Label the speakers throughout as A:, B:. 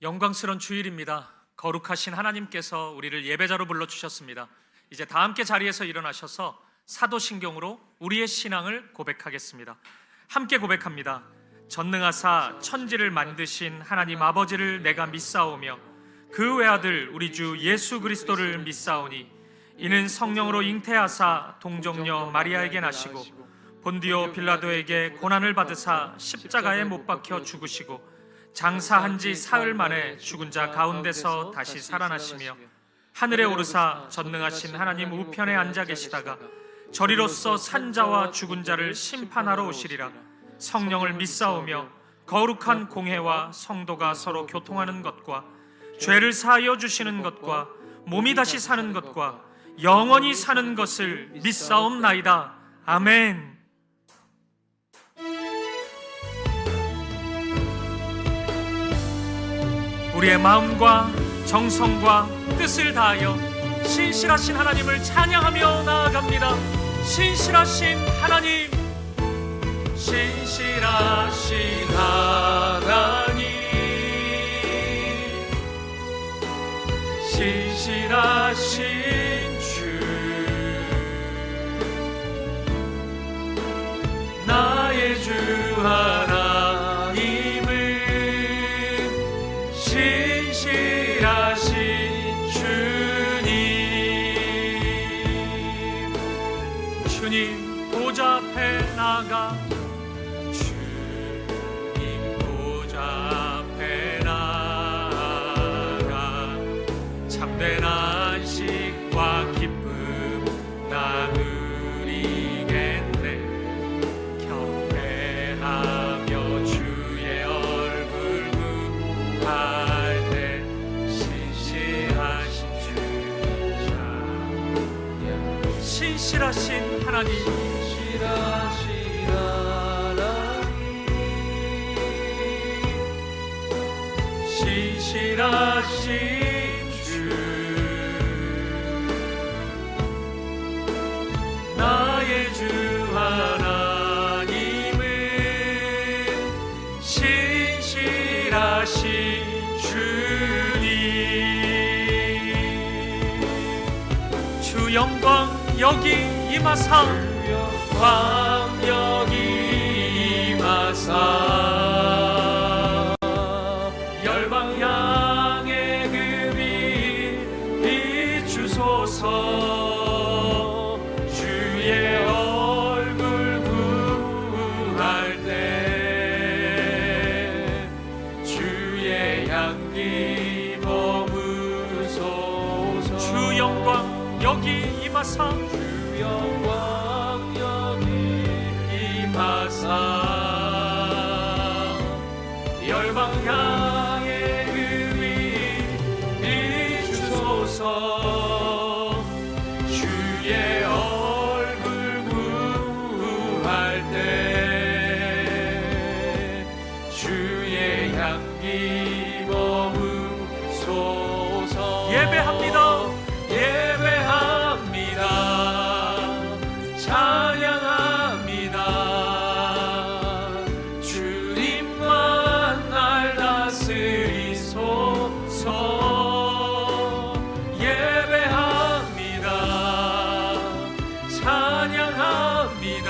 A: 영광스러운 주일입니다. 거룩하신 하나님께서 우리를 예배자로 불러주셨습니다. 이제 다 함께 자리에서 일어나셔서 사도신경으로 우리의 신앙을 고백하겠습니다. 함께 고백합니다. 전능하사 천지를 만드신 하나님 아버지를 내가 믿사오며 그 외아들 우리 주 예수 그리스도를 믿사오니 이는 성령으로 잉태하사 동정녀 마리아에게 나시고 본디오 빌라도에게 고난을 받으사 십자가에 못 박혀 죽으시고 장사한 지 사흘 만에 죽은 자 가운데서 다시 살아나시며 하늘에 오르사 전능하신 하나님 우편에 앉아 계시다가 저리로서 산자와 죽은 자를 심판하러 오시리라. 성령을 믿사오며 거룩한 공회와 성도가 서로 교통하는 것과 죄를 사하여 주시는 것과 몸이 다시 사는 것과 영원히 사는 것을 믿사옵나이다. 아멘. 우리의 마음과 정성과 뜻을 다하여 신실하신 하나님을 찬양하며 나아갑니다. 신실하신 하나님, 신실하신 하나님, 신실하신 주, 나의 주 하나님은 신실하신 주님 보좌 앞에 나가, 주님 보좌 앞에 나가 참된 안식과 기쁨 나누리겠네. 경배하며 주의 얼굴 구할 때 신실하신 주자, 신실하신 하나님, 신실하신 하나님, 신실하신 주, 나의 주 하나님은 신실하신 주님. 주 영광 여기 임하사, 영광 여기 임하사, 열방 향해 그 빛 비추소서. 주의 얼굴 구할 때 주의 향기 머무소서. 주 영광 여기 임하사, 주 영광 여기 임하사, 열방 향해 그 빛 비추소서. 주의 얼굴 구할 때 주의 향기 머무소서. 예배합니다. 예배합니다. 찬양합니다. 주님만 날 다스리소서. 예배합니다. 찬양합니다.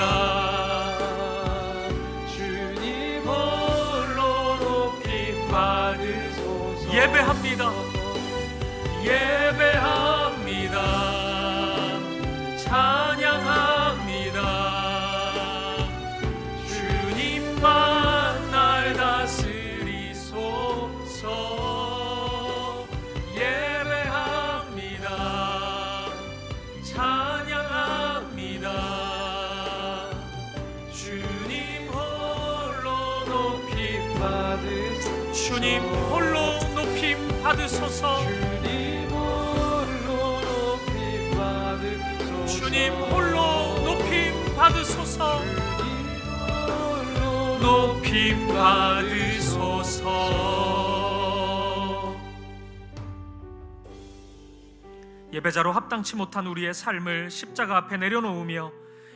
A: 주님 홀로 높이 받으소서. 예배합니다. 예배합니다. 찬양합니다. 주님만 날 다스리소서. 예배합니다. 찬양합니다. 주님 홀로 높임 받으소서. 주님 홀로 높임 받으소서. 주님 홀로 높임 받으소서. 높임 받으소서. 예배자로 합당치 못한 우리의 삶을 십자가 앞에 내려놓으며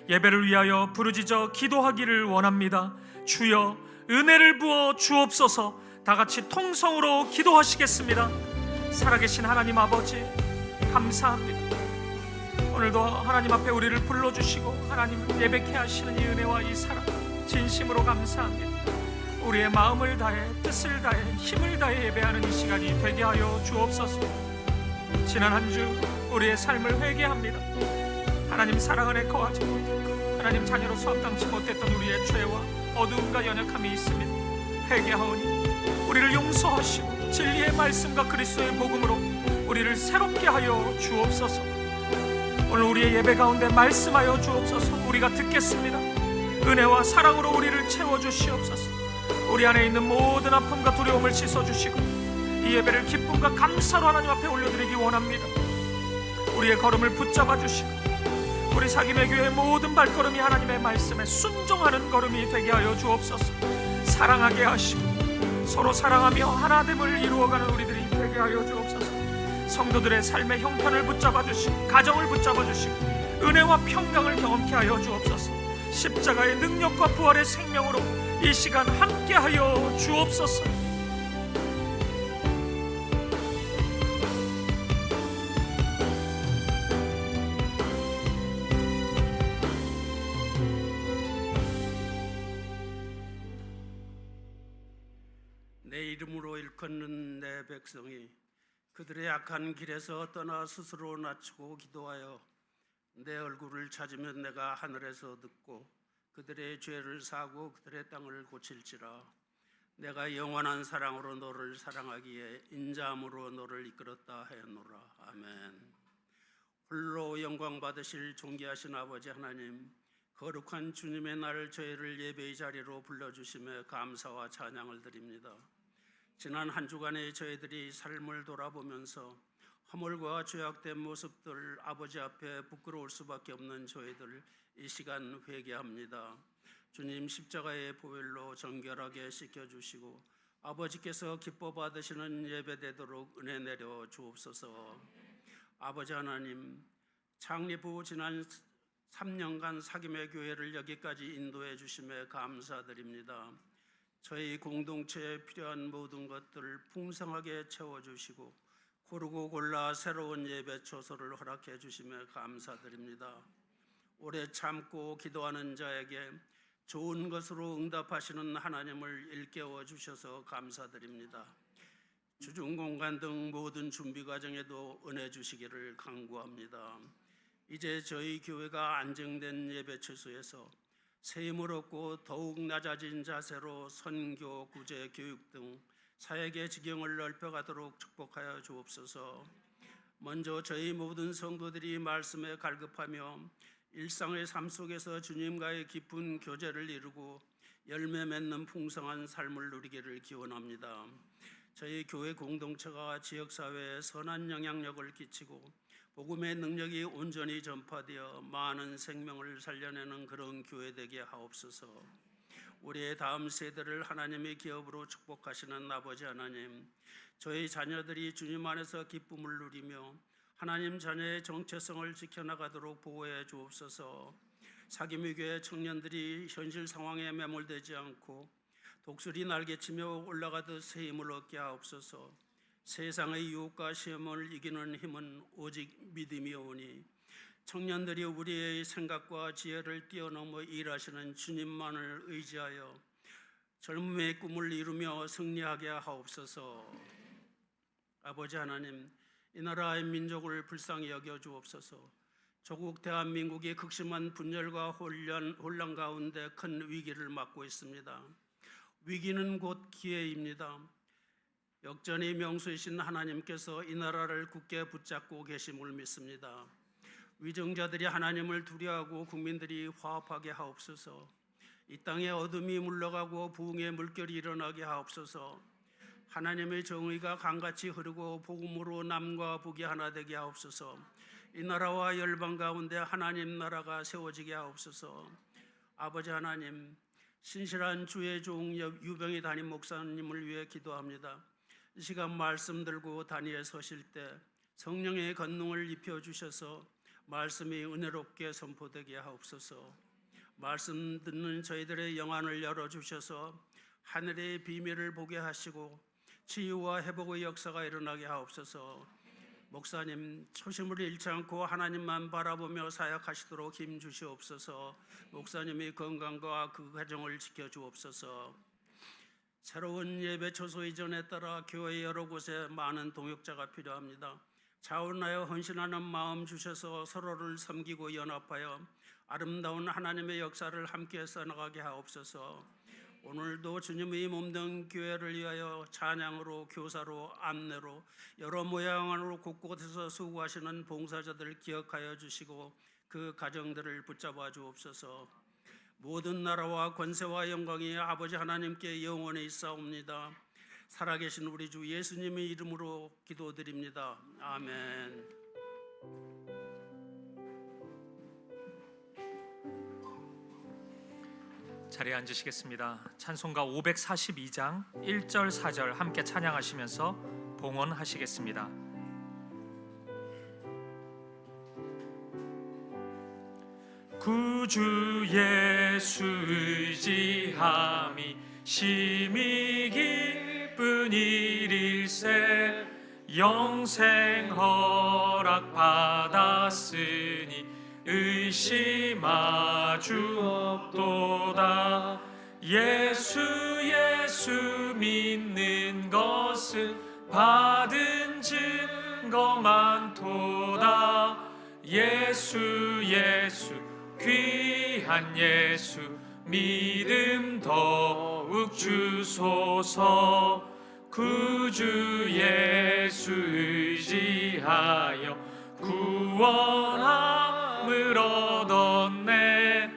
A: 예배를 위하여 부르짖어 기도하기를 원합니다. 주여, 은혜를 부어 주옵소서. 다 같이 통성으로 기도하시겠습니다. 살아계신 하나님 아버지, 감사합니다. 오늘도 하나님 앞에 우리를 불러주시고 하나님을 예배케 하시는 이 은혜와 이 사랑 진심으로 감사합니다. 우리의 마음을 다해 뜻을 다해 힘을 다해 예배하는 이 시간이 되게 하여 주옵소서. 지난 한 주 우리의 삶을 회개합니다. 하나님 사랑 안에 거하지 못했고 하나님 자녀로서 합당치 못했던 우리의 죄와 어두움과 연약함이 있습니다. 회개하오니 우리를 용서하시고 진리의 말씀과 그리스도의 복음으로 우리를 새롭게 하여 주옵소서. 오늘 우리의 예배 가운데 말씀하여 주옵소서. 우리가 듣겠습니다. 은혜와 사랑으로 우리를 채워주시옵소서. 우리 안에 있는 모든 아픔과 두려움을 씻어주시고 이 예배를 기쁨과 감사로 하나님 앞에 올려드리기 원합니다. 우리의 걸음을 붙잡아 주시고 우리 사김의 교회의 모든 발걸음이 하나님의 말씀에 순종하는 걸음이 되게 하여 주옵소서. 사랑하게 하시고 서로 사랑하며 하나됨을 이루어가는 우리들이 되게 하여 주옵소서. 성도들의 삶의 형편을 붙잡아 주시고 가정을 붙잡아 주시고 은혜와 평강을 경험케 하여 주옵소서. 십자가의 능력과 부활의 생명으로 이 시간 함께 하여 주옵소서.
B: 내 이름으로 일컫는 내 백성이 그들의 악한 길에서 떠나 스스로 낮추고 기도하여 내 얼굴을 찾으면 내가 하늘에서 듣고 그들의 죄를 사고 그들의 땅을 고칠지라. 내가 영원한 사랑으로 너를 사랑하기에 인자함으로 너를 이끌었다 하였노라. 아멘. 홀로 영광 받으실 존귀하신 아버지 하나님, 거룩한 주님의 날 저희를 예배의 자리로 불러주심에 감사와 찬양을 드립니다. 지난 한 주간에 저희들이 삶을 돌아보면서 허물과 죄악된 모습들 아버지 앞에 부끄러울 수밖에 없는 저희들 이 시간 회개합니다. 주님 십자가의 보혈로 정결하게 씻겨주시고 아버지께서 기뻐 받으시는 예배되도록 은혜 내려 주옵소서. 아버지 하나님, 창립 후 지난 3년간 사김의 교회를 여기까지 인도해 주심에 감사드립니다. 저희 공동체에 필요한 모든 것들을 풍성하게 채워주시고 고르고 골라 새로운 예배 처소를 허락해 주심에 감사드립니다. 오래 참고 기도하는 자에게 좋은 것으로 응답하시는 하나님을 일깨워 주셔서 감사드립니다. 주중공간 등 모든 준비 과정에도 은혜 주시기를 간구합니다. 이제 저희 교회가 안정된 예배 처소에서 새 힘을 얻고 더욱 낮아진 자세로 선교, 구제, 교육 등 사역의 지경을 넓혀가도록 축복하여 주옵소서. 먼저 저희 모든 성도들이 말씀에 갈급하며 일상의 삶 속에서 주님과의 깊은 교제를 이루고 열매 맺는 풍성한 삶을 누리기를 기원합니다. 저희 교회 공동체가 지역사회에 선한 영향력을 끼치고 복음의 능력이 온전히 전파되어 많은 생명을 살려내는 그런 교회 되게 하옵소서. 우리의 다음 세대를 하나님의 기업으로 축복하시는 아버지 하나님, 저희 자녀들이 주님 안에서 기쁨을 누리며 하나님 자녀의 정체성을 지켜나가도록 보호해 주옵소서. 사김의 교회 청년들이 현실 상황에 매몰되지 않고 독수리 날개치며 올라가듯 새 힘을 얻게 하옵소서. 세상의 유혹과 시험을 이기는 힘은 오직 믿음이오니 청년들이 우리의 생각과 지혜를 뛰어넘어 일하시는 주님만을 의지하여 젊음의 꿈을 이루며 승리하게 하옵소서. 아버지 하나님, 이 나라의 민족을 불쌍히 여겨 주옵소서. 조국 대한민국이 극심한 분열과 혼란 가운데 큰 위기를 맞고 있습니다. 위기는 곧 기회입니다. 역전의 명수이신 하나님께서 이 나라를 굳게 붙잡고 계심을 믿습니다. 위정자들이 하나님을 두려워하고 국민들이 화합하게 하옵소서. 이 땅에 어둠이 물러가고 부흥의 물결이 일어나게 하옵소서. 하나님의 정의가 강같이 흐르고 복음으로 남과 북이 하나 되게 하옵소서. 이 나라와 열방 가운데 하나님 나라가 세워지게 하옵소서. 아버지 하나님, 신실한 주의 종 유병희 담임 목사님을 위해 기도합니다. 이 시간 말씀 들고 단위에 서실 때 성령의 권능을 입혀주셔서 말씀이 은혜롭게 선포되게 하옵소서. 말씀 듣는 저희들의 영안을 열어주셔서 하늘의 비밀을 보게 하시고 치유와 회복의 역사가 일어나게 하옵소서. 목사님 초심을 잃지 않고 하나님만 바라보며 사역하시도록 힘 주시옵소서. 목사님의 건강과 그 가정을 지켜주옵소서. 새로운 예배 초소 이전에 따라 교회 여러 곳에 많은 동역자가 필요합니다. 자원하여 헌신하는 마음 주셔서 서로를 섬기고 연합하여 아름다운 하나님의 역사를 함께 써나가게 하옵소서. 오늘도 주님의 몸된 교회를 위하여 찬양으로, 교사로, 안내로 여러 모양으로 곳곳에서 수고하시는 봉사자들 기억하여 주시고 그 가정들을 붙잡아 주옵소서. 모든 나라와 권세와 영광이 아버지 하나님께 영원히 있사옵니다. 살아계신 우리 주 예수님의 이름으로 기도드립니다. 아멘.
A: 자리에 앉으시겠습니다. 찬송가 542장 1절 4절 함께 찬양하시면서 봉헌하시겠습니다. 구주 예수 의지함이 심히 기쁜 일일세 영생 허락 받았으니 의심하주 없도다. 예수 믿는 것은 받은 증거 많도다. 예수 귀한 예수 믿음 더욱 주소서. 구주 예수 의지하여 구원함을 얻었네.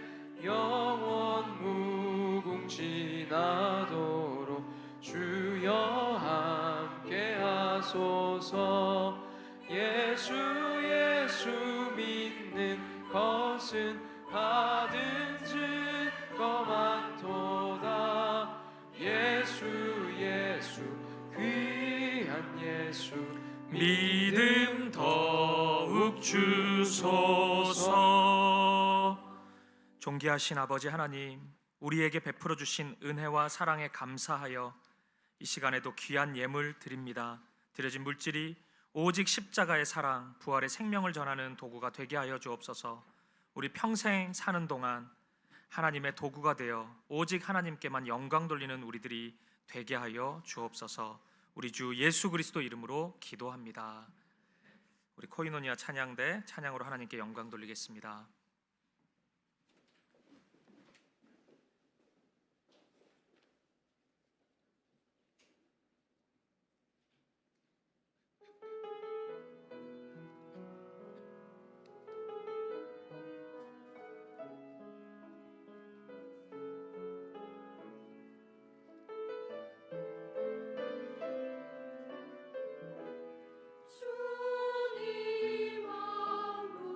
C: 영원 무궁지나도록 주여 함께 하소서. 예수 믿는 것은 받은 증거 많도다. 예수 귀한 예수
A: 믿음 더욱 주소서. 존귀하신 아버지 하나님, 우리에게 베풀어 주신 은혜와 사랑에 감사하여 이 시간에도 귀한 예물 드립니다. 드려진 물질이 오직 십자가의 사랑, 부활의 생명을 전하는 도구가 되게 하여 주옵소서. 우리 평생 사는 동안 하나님의 도구가 되어 오직 하나님께만 영광 돌리는 우리들이 되게 하여 주옵소서. 우리 주 예수 그리스도 이름으로 기도합니다. 우리 코이노니아 찬양대 찬양으로 하나님께 영광 돌리겠습니다.
D: 주님 왕문을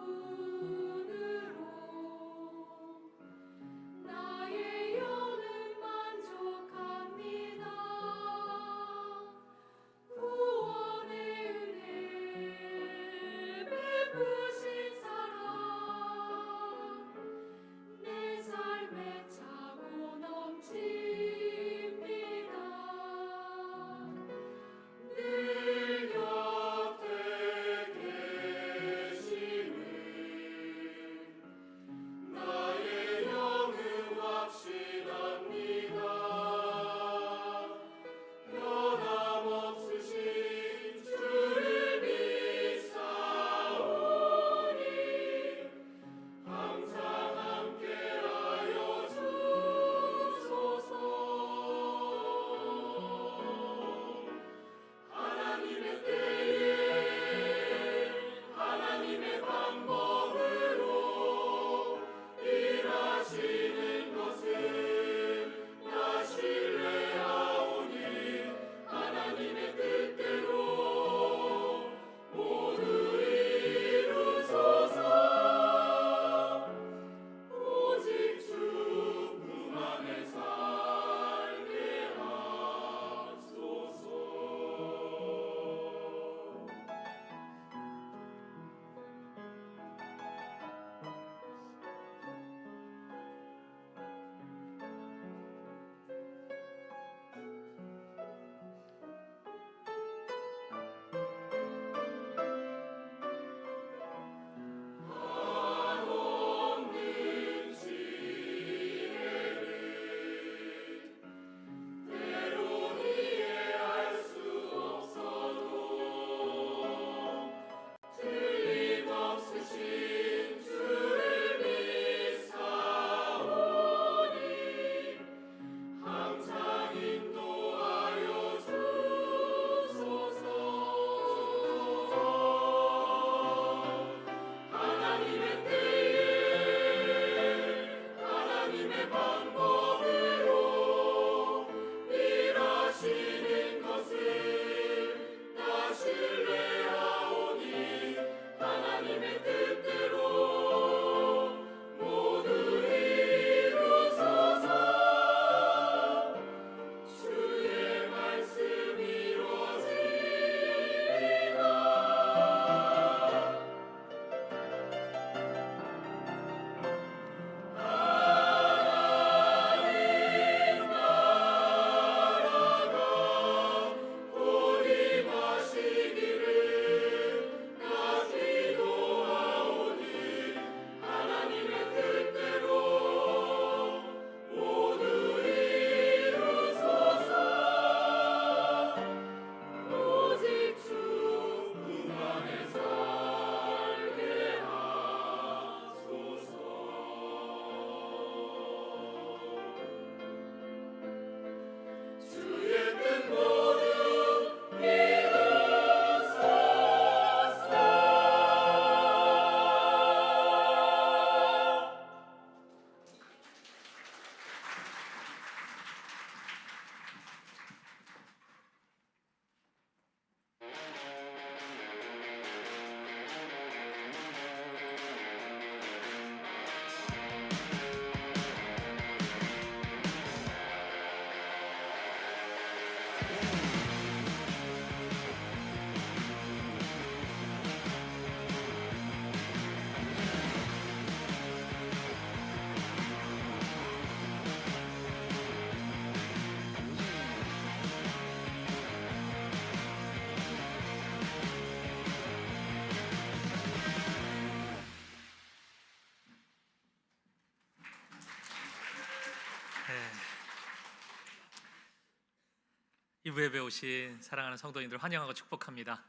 A: 기부 예배 오신 사랑하는 성도님들 환영하고 축복합니다.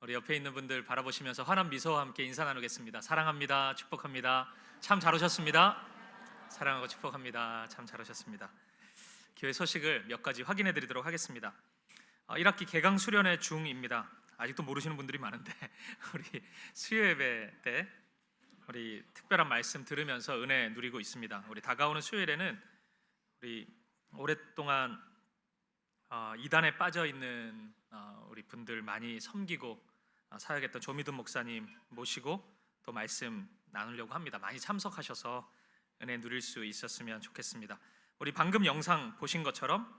A: 우리 옆에 있는 분들 바라보시면서 환한 미소와 함께 인사 나누겠습니다. 사랑합니다. 축복합니다. 참 잘 오셨습니다. 사랑하고 축복합니다. 참 잘 오셨습니다. 교회 소식을 몇 가지 확인해 드리도록 하겠습니다. 1학기 개강 수련회 중입니다. 아직도 모르시는 분들이 많은데 우리 수요 예배 때 우리 특별한 말씀 들으면서 은혜 누리고 있습니다. 우리 다가오는 수요일에는 우리 오랫동안 이단에 빠져 있는 우리 분들 많이 섬기고 사역했던 조미든 목사님 모시고 또 말씀 나누려고 합니다. 많이 참석하셔서 은혜 누릴 수 있었으면 좋겠습니다. 우리 방금 영상 보신 것처럼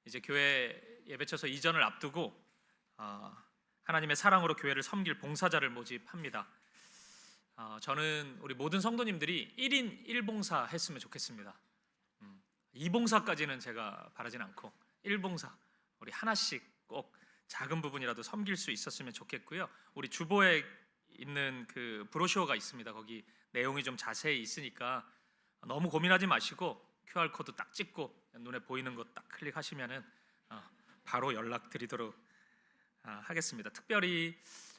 A: 이제 교회 예배처소 이전을 앞두고 하나님의 사랑으로 교회를 섬길 봉사자를 모집합니다. 저는 우리 모든 성도님들이 1인 1봉사 했으면 좋겠습니다. 2봉사까지는 제가 바라진 않고 1봉사 우리 하나씩 꼭 작은 부분이라도 섬길 수 있었으면 좋겠고요. 우리 주보에 있는 그 브로셔가 있습니다. 거기 내용이 좀 자세히 있으니까 너무 고민하지 마시고 QR 코드 딱 찍고 눈에 보이는 거 딱 클릭하시면은 바로 연락드리도록 하겠습니다. 특별히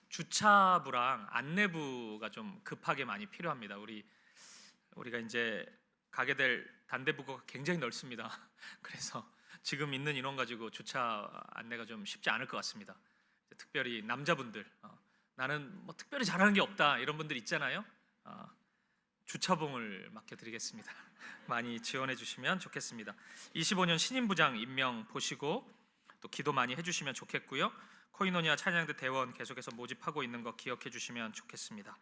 A: 주차부랑 안내부가 좀 급하게 많이 필요합니다. 우리가 이제 가게 될 단대부가 굉장히 넓습니다. 그래서 지금 있는 인원 가지고 주차 안내가 좀 쉽지 않을 것 같습니다. 특별히 남자분들 나는 뭐 특별히 잘하는 게 없다 이런 분들 있잖아요. 주차봉을 맡겨드리겠습니다. 많이 지원해 주시면 좋겠습니다. 25년 신임부장 임명 보시고 또 기도 많이 해주시면 좋겠고요. 코이노니아 찬양대 대원 계속해서 모집하고 있는 거 기억해 주시면 좋겠습니다.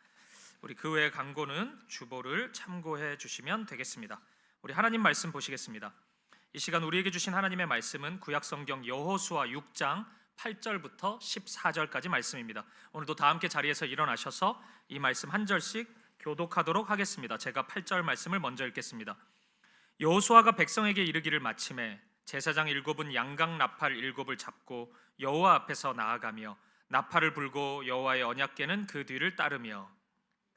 A: 우리 그 외의 광고는 주보를 참고해 주시면 되겠습니다. 우리 하나님 말씀 보시겠습니다. 이 시간 우리에게 주신 하나님의 말씀은 구약성경 여호수아 6장 8절부터 14절까지 말씀입니다. 오늘도 다 함께 자리에서 일어나셔서 이 말씀 한 절씩 교독하도록 하겠습니다. 제가 8절 말씀을 먼저 읽겠습니다. 여호수아가 백성에게 이르기를 마침에 제사장 7은 양각 나팔 7을 잡고 여호와 앞에서 나아가며 나팔을 불고 여호와의 언약궤는 그 뒤를 따르며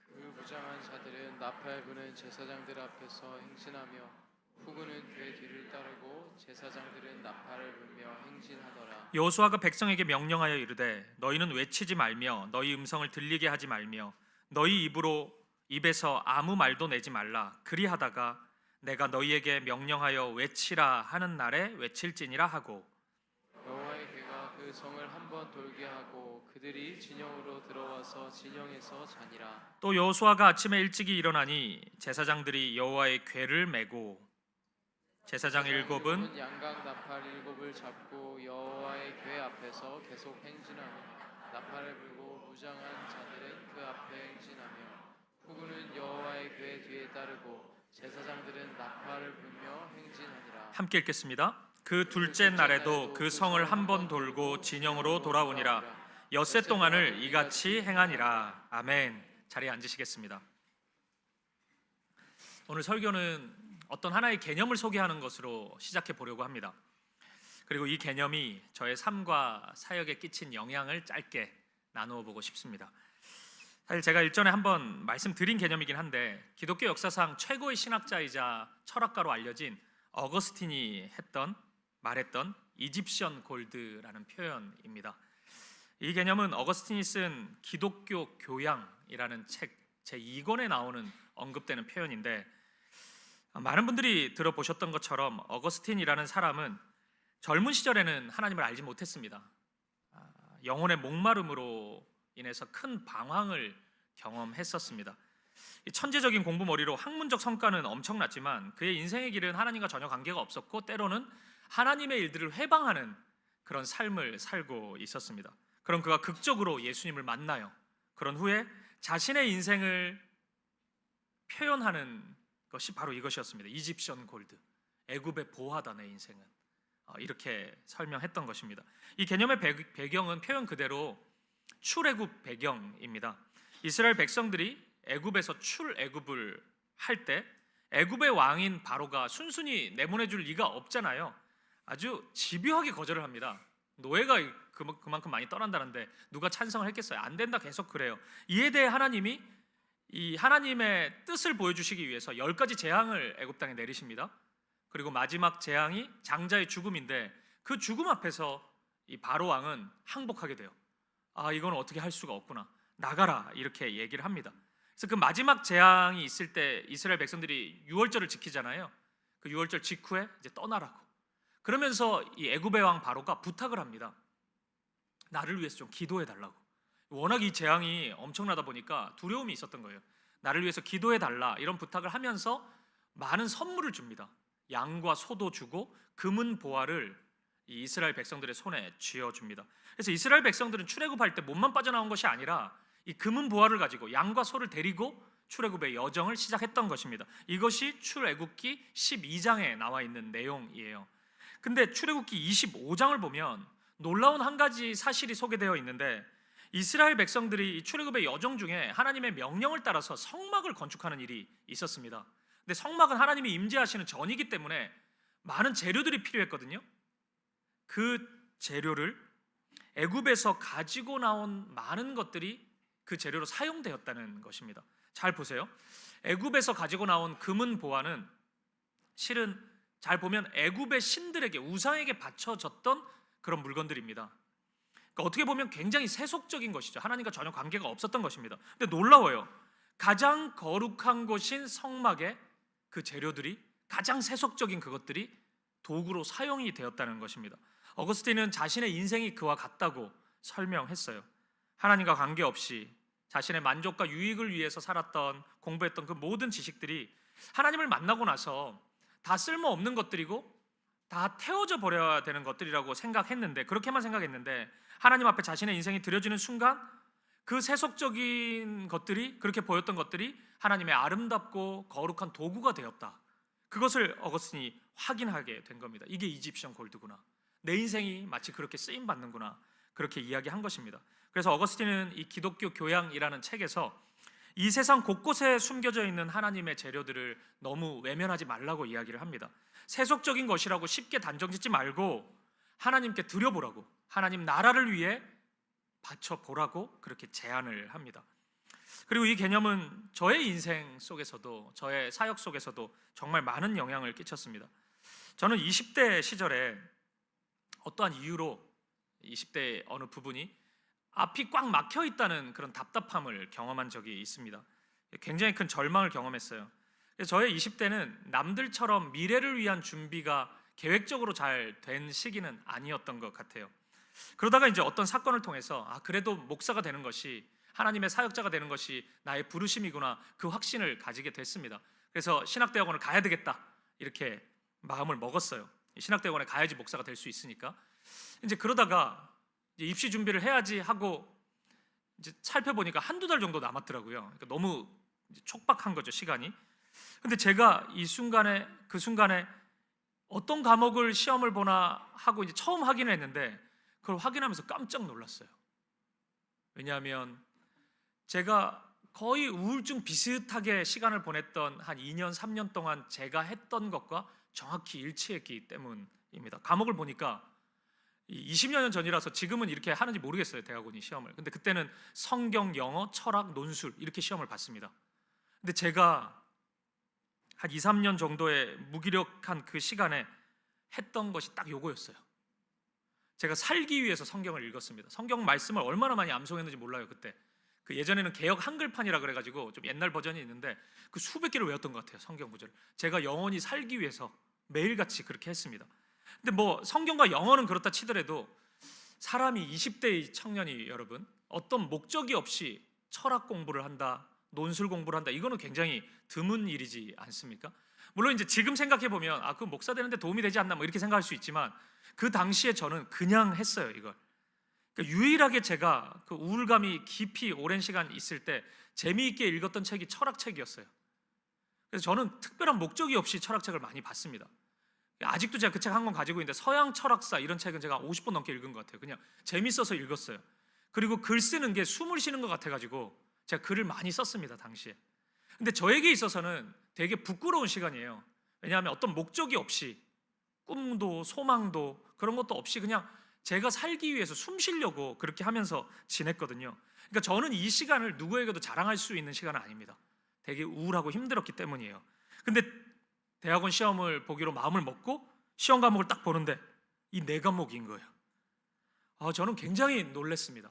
C: 그 무장한 자들은 나팔 부는 제사장들 앞에서 행진하며 후군은 그의 뒤를 따르고 제사장들은 나팔을 불며 행진하더라.
A: 여호수아가 백성에게 명령하여 이르되 너희는 외치지 말며 너희 음성을 들리게 하지 말며 너희 입에서 아무 말도 내지 말라. 그리하다가 내가 너희에게 명령하여 외치라 하는 날에 외칠지니라 하고
C: 여호와의 궤가 그 성을 한번 돌게 하고 그들이 진영으로 들어와서 진영에서 자니라.
A: 또 여호수아가 아침에 일찍이 일어나니 제사장들이 여호와의 궤를 메고 제사장 7은
C: 양각 나팔 7을 잡고 여호와의 궤 앞에서 계속 행진하며 나팔을 불고 무장한 자들은 그 앞에 행진하며 후군은 여호와의 궤 뒤에 따르고 제사장들은 나팔을 불며 행진하니라.
A: 함께 읽겠습니다. 그 둘째 날에도 그 성을 한 번 돌고 진영으로 돌아오니라. 엿새 동안을 이같이 행하니라. 아멘. 자리에 앉으시겠습니다. 오늘 설교는 어떤 하나의 개념을 소개하는 것으로 시작해 보려고 합니다. 그리고 이 개념이 저의 삶과 사역에 끼친 영향을 짧게 나누어 보고 싶습니다. 사실 제가 일전에 한번 말씀드린 개념이긴 한데 기독교 역사상 최고의 신학자이자 철학가로 알려진 어거스틴이 말했던 이집션 골드라는 표현입니다. 이 개념은 어거스틴이 쓴 기독교 교양이라는 책 제2권에 나오는 언급되는 표현인데 많은 분들이 들어보셨던 것처럼 어거스틴이라는 사람은 젊은 시절에는 하나님을 알지 못했습니다. 영혼의 목마름으로 인해서 큰 방황을 경험했었습니다. 천재적인 공부머리로 학문적 성과는 엄청났지만 그의 인생의 길은 하나님과 전혀 관계가 없었고 때로는 하나님의 일들을 회방하는 그런 삶을 살고 있었습니다. 그럼 그가 극적으로 예수님을 만나요. 그런 후에 자신의 인생을 표현하는 것이 바로 이것이었습니다. 이집션 골드, 애굽의 보화다 내 인생은, 이렇게 설명했던 것입니다. 이 개념의 배경은 표현 그대로 출애굽 배경입니다. 이스라엘 백성들이 애굽에서 출애굽을 할 때 애굽의 왕인 바로가 순순히 내보내줄 리가 없잖아요. 아주 집요하게 거절을 합니다. 노예가 그만큼 많이 떠난다는데 누가 찬성을 했겠어요? 안 된다 계속 그래요. 이에 대해 하나님이 이 하나님의 뜻을 보여주시기 위해서 10가지 재앙을 애굽 땅에 내리십니다. 그리고 마지막 재앙이 장자의 죽음인데 그 죽음 앞에서 이 바로 왕은 항복하게 돼요. 아, 이건 어떻게 할 수가 없구나. 나가라 이렇게 얘기를 합니다. 그래서 그 마지막 재앙이 있을 때 이스라엘 백성들이 유월절을 지키잖아요. 그 유월절 직후에 이제 떠나라고. 그러면서 이 애굽의 왕 바로가 부탁을 합니다. 나를 위해서 좀 기도해 달라고. 워낙 이 재앙이 엄청나다 보니까 두려움이 있었던 거예요. 나를 위해서 기도해 달라 이런 부탁을 하면서 많은 선물을 줍니다. 양과 소도 주고 금은 보화를 이 이스라엘 백성들의 손에 쥐어줍니다. 그래서 이스라엘 백성들은 출애굽할 때 몸만 빠져나온 것이 아니라 이 금은 보화를 가지고 양과 소를 데리고 출애굽의 여정을 시작했던 것입니다. 이것이 출애굽기 12장에 나와 있는 내용이에요. 근데 출애굽기 25장을 보면 놀라운 한 가지 사실이 소개되어 있는데, 이스라엘 백성들이 출애굽의 여정 중에 하나님의 명령을 따라서 성막을 건축하는 일이 있었습니다. 근데 성막은 하나님이 임재하시는 전이기 때문에 많은 재료들이 필요했거든요. 그 재료를 애굽에서 가지고 나온 많은 것들이 그 재료로 사용되었다는 것입니다. 잘 보세요. 애굽에서 가지고 나온 금은 보화는 실은 잘 보면 애굽의 신들에게, 우상에게 바쳐졌던 그런 물건들입니다. 그러니까 어떻게 보면 굉장히 세속적인 것이죠. 하나님과 전혀 관계가 없었던 것입니다. 근데 놀라워요. 가장 거룩한 곳인 성막에 그 재료들이, 가장 세속적인 그것들이 도구로 사용이 되었다는 것입니다. 어거스틴은 자신의 인생이 그와 같다고 설명했어요. 하나님과 관계없이 자신의 만족과 유익을 위해서 살았던, 공부했던 그 모든 지식들이 하나님을 만나고 나서 다 쓸모없는 것들이고 다 태워져 버려야 되는 것들이라고 생각했는데, 그렇게만 생각했는데 하나님 앞에 자신의 인생이 드려지는 순간 그 세속적인 것들이, 그렇게 보였던 것들이 하나님의 아름답고 거룩한 도구가 되었다. 그것을 어거스틴이 확인하게 된 겁니다. 이게 이집션 골드구나. 내 인생이 마치 그렇게 쓰임 받는구나. 그렇게 이야기한 것입니다. 그래서 어거스틴은 이 기독교 교양이라는 책에서 이 세상 곳곳에 숨겨져 있는 하나님의 재료들을 너무 외면하지 말라고 이야기를 합니다. 세속적인 것이라고 쉽게 단정짓지 말고 하나님께 드려보라고, 하나님 나라를 위해 바쳐보라고 그렇게 제안을 합니다. 그리고 이 개념은 저의 인생 속에서도, 저의 사역 속에서도 정말 많은 영향을 끼쳤습니다. 저는 20대 시절에 어떠한 이유로 20대 어느 부분이 앞이 꽉 막혀 있다는 그런 답답함을 경험한 적이 있습니다. 굉장히 큰 절망을 경험했어요. 저의 20대는 남들처럼 미래를 위한 준비가 계획적으로 잘 된 시기는 아니었던 것 같아요. 그러다가 이제 어떤 사건을 통해서 그래도 목사가 되는 것이, 하나님의 사역자가 되는 것이 나의 부르심이구나, 그 확신을 가지게 됐습니다. 그래서 신학대학원을 가야 되겠다 이렇게 마음을 먹었어요. 신학대학원에 가야지 목사가 될 수 있으니까. 이제 그러다가 이제 입시 준비를 해야지 하고 이제 살펴보니까 한두 달 정도 남았더라고요. 그러니까 너무 이제 촉박한 거죠, 시간이. 근데 제가 그 순간에 어떤 과목을 시험을 보나 하고 이제 처음 확인을 했는데, 그걸 확인하면서 깜짝 놀랐어요. 왜냐하면 제가 거의 우울증 비슷하게 시간을 보냈던 한 2년, 3년 동안 제가 했던 것과 정확히 일치했기 때문입니다. 과목을 보니까 20여 년 전이라서 지금은 이렇게 하는지 모르겠어요, 대학원이 시험을. 근데 그때는 성경, 영어, 철학, 논술 이렇게 시험을 봤습니다. 근데 제가 한 2, 3년 정도의 무기력한 그 시간에 했던 것이 딱 요거였어요. 제가 살기 위해서 성경을 읽었습니다. 성경 말씀을 얼마나 많이 암송했는지 몰라요, 그때. 그 예전에는 개역 한글판이라 그래가지고 좀 옛날 버전이 있는데 그 수백 개를 외웠던 것 같아요, 성경 구절을. 제가 영원히 살기 위해서 매일같이 그렇게 했습니다. 근데 뭐 성경과 영어는 그렇다 치더라도 사람이 20대의 청년이, 여러분, 어떤 목적이 없이 철학 공부를 한다, 논술 공부를 한다, 이거는 굉장히 드문 일이지 않습니까? 물론 이제 지금 생각해 보면 그 목사 되는데 도움이 되지 않나 뭐 이렇게 생각할 수 있지만, 그 당시에 저는 그냥 했어요, 이걸. 그러니까 유일하게 제가 그 우울감이 깊이 오랜 시간 있을 때 재미있게 읽었던 책이 철학책이었어요. 그래서 저는 특별한 목적이 없이 철학책을 많이 봤습니다. 아직도 제가 그 책 한 권 가지고 있는데, 서양 철학사 이런 책은 제가 50번 넘게 읽은 것 같아요. 그냥 재밌어서 읽었어요. 그리고 글 쓰는 게 숨을 쉬는 것 같아가지고 제가 글을 많이 썼습니다, 당시에. 근데 저에게 있어서는 되게 부끄러운 시간이에요. 왜냐하면 어떤 목적이 없이, 꿈도 소망도 그런 것도 없이 그냥 제가 살기 위해서 숨 쉬려고 그렇게 하면서 지냈거든요. 그러니까 저는 이 시간을 누구에게도 자랑할 수 있는 시간은 아닙니다. 되게 우울하고 힘들었기 때문이에요. 근데 대학원 시험을 보기로 마음을 먹고 시험 과목을 딱 보는데 이 네 과목인 거예요. 저는 굉장히 놀랐습니다.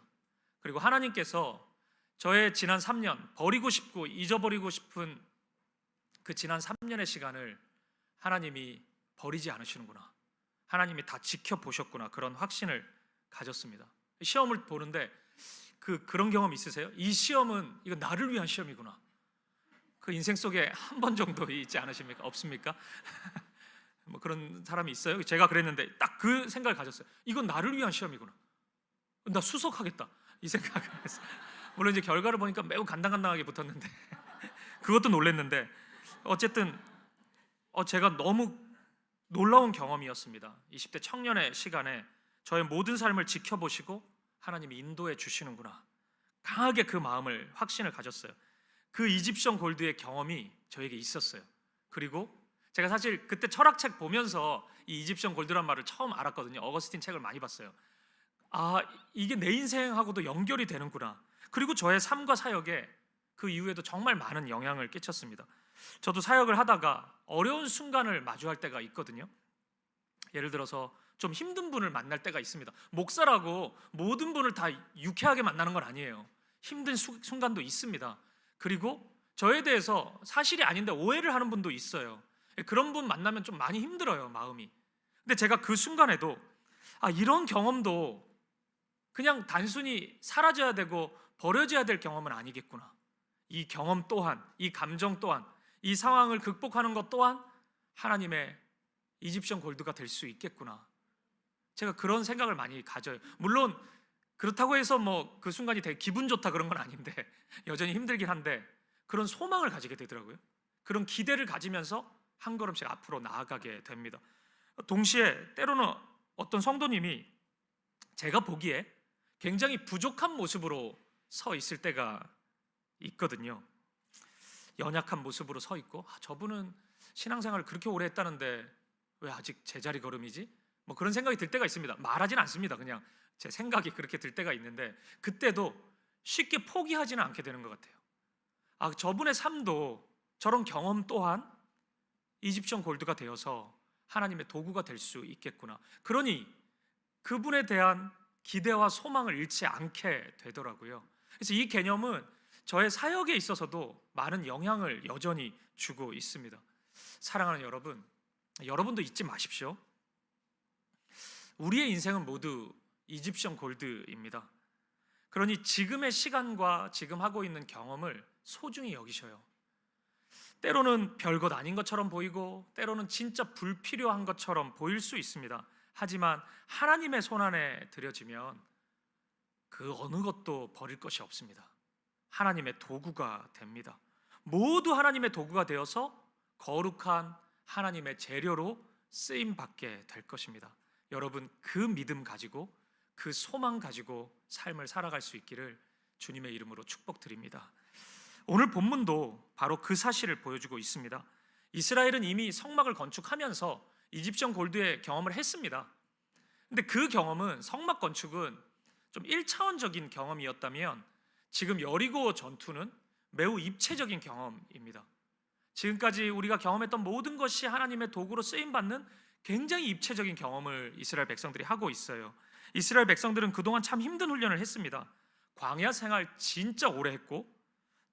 A: 그리고 하나님께서 저의 지난 3년, 버리고 싶고 잊어버리고 싶은 그 지난 3년의 시간을 하나님이 버리지 않으시는구나, 하나님이 다 지켜보셨구나, 그런 확신을 가졌습니다. 시험을 보는데 그런 경험 있으세요? 이 시험은 이거 나를 위한 시험이구나. 그 인생 속에 한 번 정도 있지 않으십니까? 없습니까? 뭐 그런 사람이 있어요? 제가 그랬는데 딱 그 생각을 가졌어요. 이건 나를 위한 시험이구나. 나 수석하겠다, 이 생각을 했어요. 물론 이제 결과를 보니까 매우 간당간당하게 붙었는데 그것도 놀랐는데, 어쨌든 제가 너무 놀라운 경험이었습니다. 20대 청년의 시간에 저의 모든 삶을 지켜보시고 하나님이 인도해 주시는구나, 강하게 그 마음을, 확신을 가졌어요. 그 이집션 골드의 경험이 저에게 있었어요. 그리고 제가 사실 그때 철학책 보면서 이 이집션 골드란 말을 처음 알았거든요. 어거스틴 책을 많이 봤어요. 이게 내 인생하고도 연결이 되는구나. 그리고 저의 삶과 사역에 그 이후에도 정말 많은 영향을 끼쳤습니다. 저도 사역을 하다가 어려운 순간을 마주할 때가 있거든요. 예를 들어서 좀 힘든 분을 만날 때가 있습니다. 목사라고 모든 분을 다 유쾌하게 만나는 건 아니에요. 힘든 순간도 있습니다. 그리고 저에 대해서 사실이 아닌데 오해를 하는 분도 있어요. 그런 분 만나면 좀 많이 힘들어요, 마음이. 근데 제가 그 순간에도 이런 경험도 그냥 단순히 사라져야 되고 버려져야 될 경험은 아니겠구나. 이 경험 또한, 이 감정 또한, 이 상황을 극복하는 것 또한 하나님의 이집션 골드가 될 수 있겠구나. 제가 그런 생각을 많이 가져요. 물론 그렇다고 해서 뭐 그 순간이 되게 기분 좋다 그런 건 아닌데, 여전히 힘들긴 한데 그런 소망을 가지게 되더라고요. 그런 기대를 가지면서 한 걸음씩 앞으로 나아가게 됩니다. 동시에 때로는 어떤 성도님이 제가 보기에 굉장히 부족한 모습으로 서 있을 때가 있거든요. 연약한 모습으로 서 있고, 저분은 신앙생활을 그렇게 오래 했다는데 왜 아직 제자리 걸음이지? 뭐 그런 생각이 들 때가 있습니다. 말하진 않습니다. 그냥 제 생각이 그렇게 들 때가 있는데, 그때도 쉽게 포기하지는 않게 되는 것 같아요. 저분의 삶도 저런 경험 또한 이집션 골드가 되어서 하나님의 도구가 될 수 있겠구나. 그러니 그분에 대한 기대와 소망을 잃지 않게 되더라고요. 그래서 이 개념은 저의 사역에 있어서도 많은 영향을 여전히 주고 있습니다. 사랑하는 여러분, 여러분도 잊지 마십시오. 우리의 인생은 모두 이집션 골드입니다. 그러니 지금의 시간과 지금 하고 있는 경험을 소중히 여기셔요. 때로는 별것 아닌 것처럼 보이고 때로는 진짜 불필요한 것처럼 보일 수 있습니다. 하지만 하나님의 손안에 들여지면 그 어느 것도 버릴 것이 없습니다. 하나님의 도구가 됩니다. 모두 하나님의 도구가 되어서 거룩한 하나님의 재료로 쓰임 받게 될 것입니다. 여러분, 그 믿음 가지고, 그 소망 가지고 삶을 살아갈 수 있기를 주님의 이름으로 축복드립니다. 오늘 본문도 바로 그 사실을 보여주고 있습니다. 이스라엘은 이미 성막을 건축하면서 이집션 골드의 경험을 했습니다. 근데 그 경험은, 성막 건축은 좀 1차원적인 경험이었다면 지금 여리고 전투는 매우 입체적인 경험입니다. 지금까지 우리가 경험했던 모든 것이 하나님의 도구로 쓰임받는 굉장히 입체적인 경험을 이스라엘 백성들이 하고 있어요. 이스라엘 백성들은 그동안 참 힘든 훈련을 했습니다. 광야 생활 진짜 오래 했고,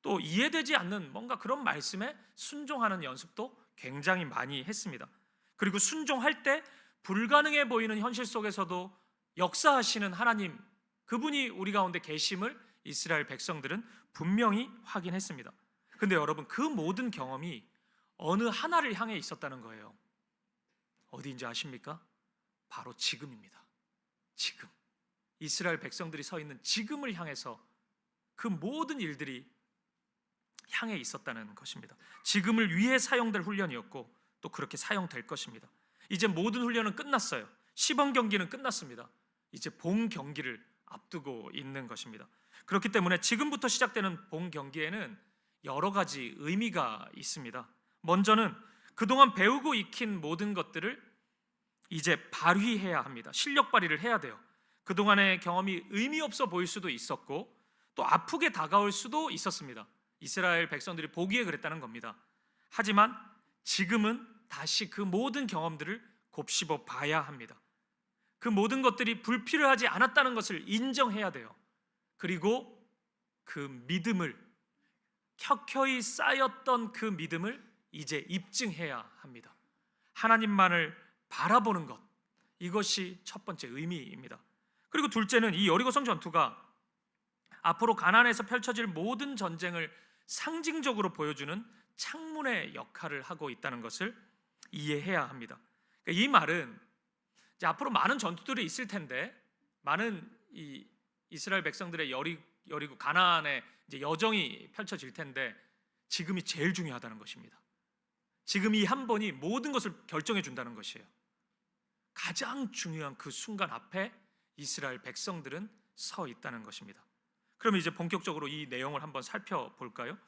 A: 또 이해되지 않는 뭔가 그런 말씀에 순종하는 연습도 굉장히 많이 했습니다. 그리고 순종할 때 불가능해 보이는 현실 속에서도 역사하시는 하나님, 그분이 우리 가운데 계심을 이스라엘 백성들은 분명히 확인했습니다. 근데 여러분, 그 모든 경험이 어느 하나를 향해 있었다는 거예요. 어디인지 아십니까? 바로 지금입니다. 지금 이스라엘 백성들이 서 있는 지금을 향해서 그 모든 일들이 향해 있었다는 것입니다. 지금을 위해 사용될 훈련이었고 또 그렇게 사용될 것입니다. 이제 모든 훈련은 끝났어요. 시범 경기는 끝났습니다. 이제 본 경기를 앞두고 있는 것입니다. 그렇기 때문에 지금부터 시작되는 본 경기에는 여러 가지 의미가 있습니다. 먼저는 그동안 배우고 익힌 모든 것들을 이제 발휘해야 합니다. 실력 발휘를 해야 돼요. 그동안의 경험이 의미 없어 보일 수도 있었고 또 아프게 다가올 수도 있었습니다. 이스라엘 백성들이 보기에 그랬다는 겁니다. 하지만 지금은 다시 그 모든 경험들을 곱씹어 봐야 합니다. 그 모든 것들이 불필요하지 않았다는 것을 인정해야 돼요. 그리고 그 믿음을, 켜켜이 쌓였던 그 믿음을 이제 입증해야 합니다. 하나님만을 바라보는 것, 이것이 첫 번째 의미입니다. 그리고 둘째는 이 여리고성 전투가 앞으로 가나안에서 펼쳐질 모든 전쟁을 상징적으로 보여주는 창문의 역할을 하고 있다는 것을 이해해야 합니다. 그러니까 이 말은 이제 앞으로 많은 전투들이 있을 텐데, 많은 이 이스라엘 백성들의 여리고 가나안의 이제 여정이 펼쳐질 텐데, 지금이 제일 중요하다는 것입니다. 지금 이 한 번이 모든 것을 결정해 준다는 것이에요. 가장 중요한 그 순간 앞에 이스라엘 백성들은 서 있다는 것입니다. 그럼 이제 본격적으로 이 내용을 한번 살펴볼까요?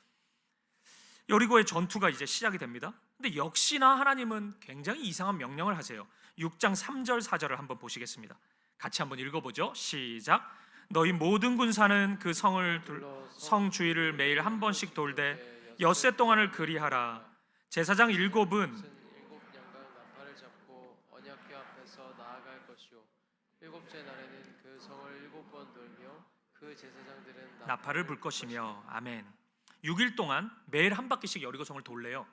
A: 여리고의 전투가 이제 시작이 됩니다. 근데 역시나 하나님은 굉장히 이상한 명령을 하세요. 6장 3절 4절을 한번 보시겠습니다. 같이 한번 읽어보죠. 시작. 너희 모든 군사는 그 성 주위를 매일 한 번씩 돌되 엿새 동안을 그리하라. 제사장 7은
C: 일곱 양각 나팔을 잡고 언약궤 앞에서 나아갈 것이요 일곱째 날에는 그 성을 7번 돌며 그 제사장들은
A: 나팔을 불 것이며. 아멘. 6일 동안 매일 한 바퀴씩 여리고성을 돌래요.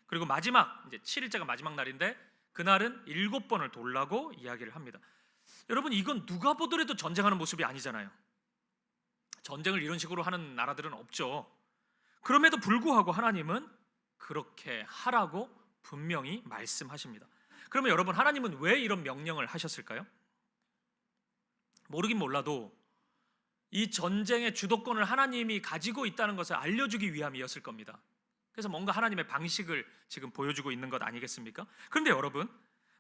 A: 그리고 마지막 이제 7일째가 마지막 날인데 그날은 7번을 돌라고 이야기를 합니다. 여러분, 이건 누가 보더라도 전쟁하는 모습이 아니잖아요. 전쟁을 이런 식으로 하는 나라들은 없죠. 그럼에도 불구하고 하나님은 그렇게 하라고 분명히 말씀하십니다. 그러면 여러분, 하나님은 왜 이런 명령을 하셨을까요? 모르긴 몰라도 이 전쟁의 주도권을 하나님이 가지고 있다는 것을 알려주기 위함이었을 겁니다. 그래서 뭔가 하나님의 방식을 지금 보여주고 있는 것 아니겠습니까? 그런데 여러분,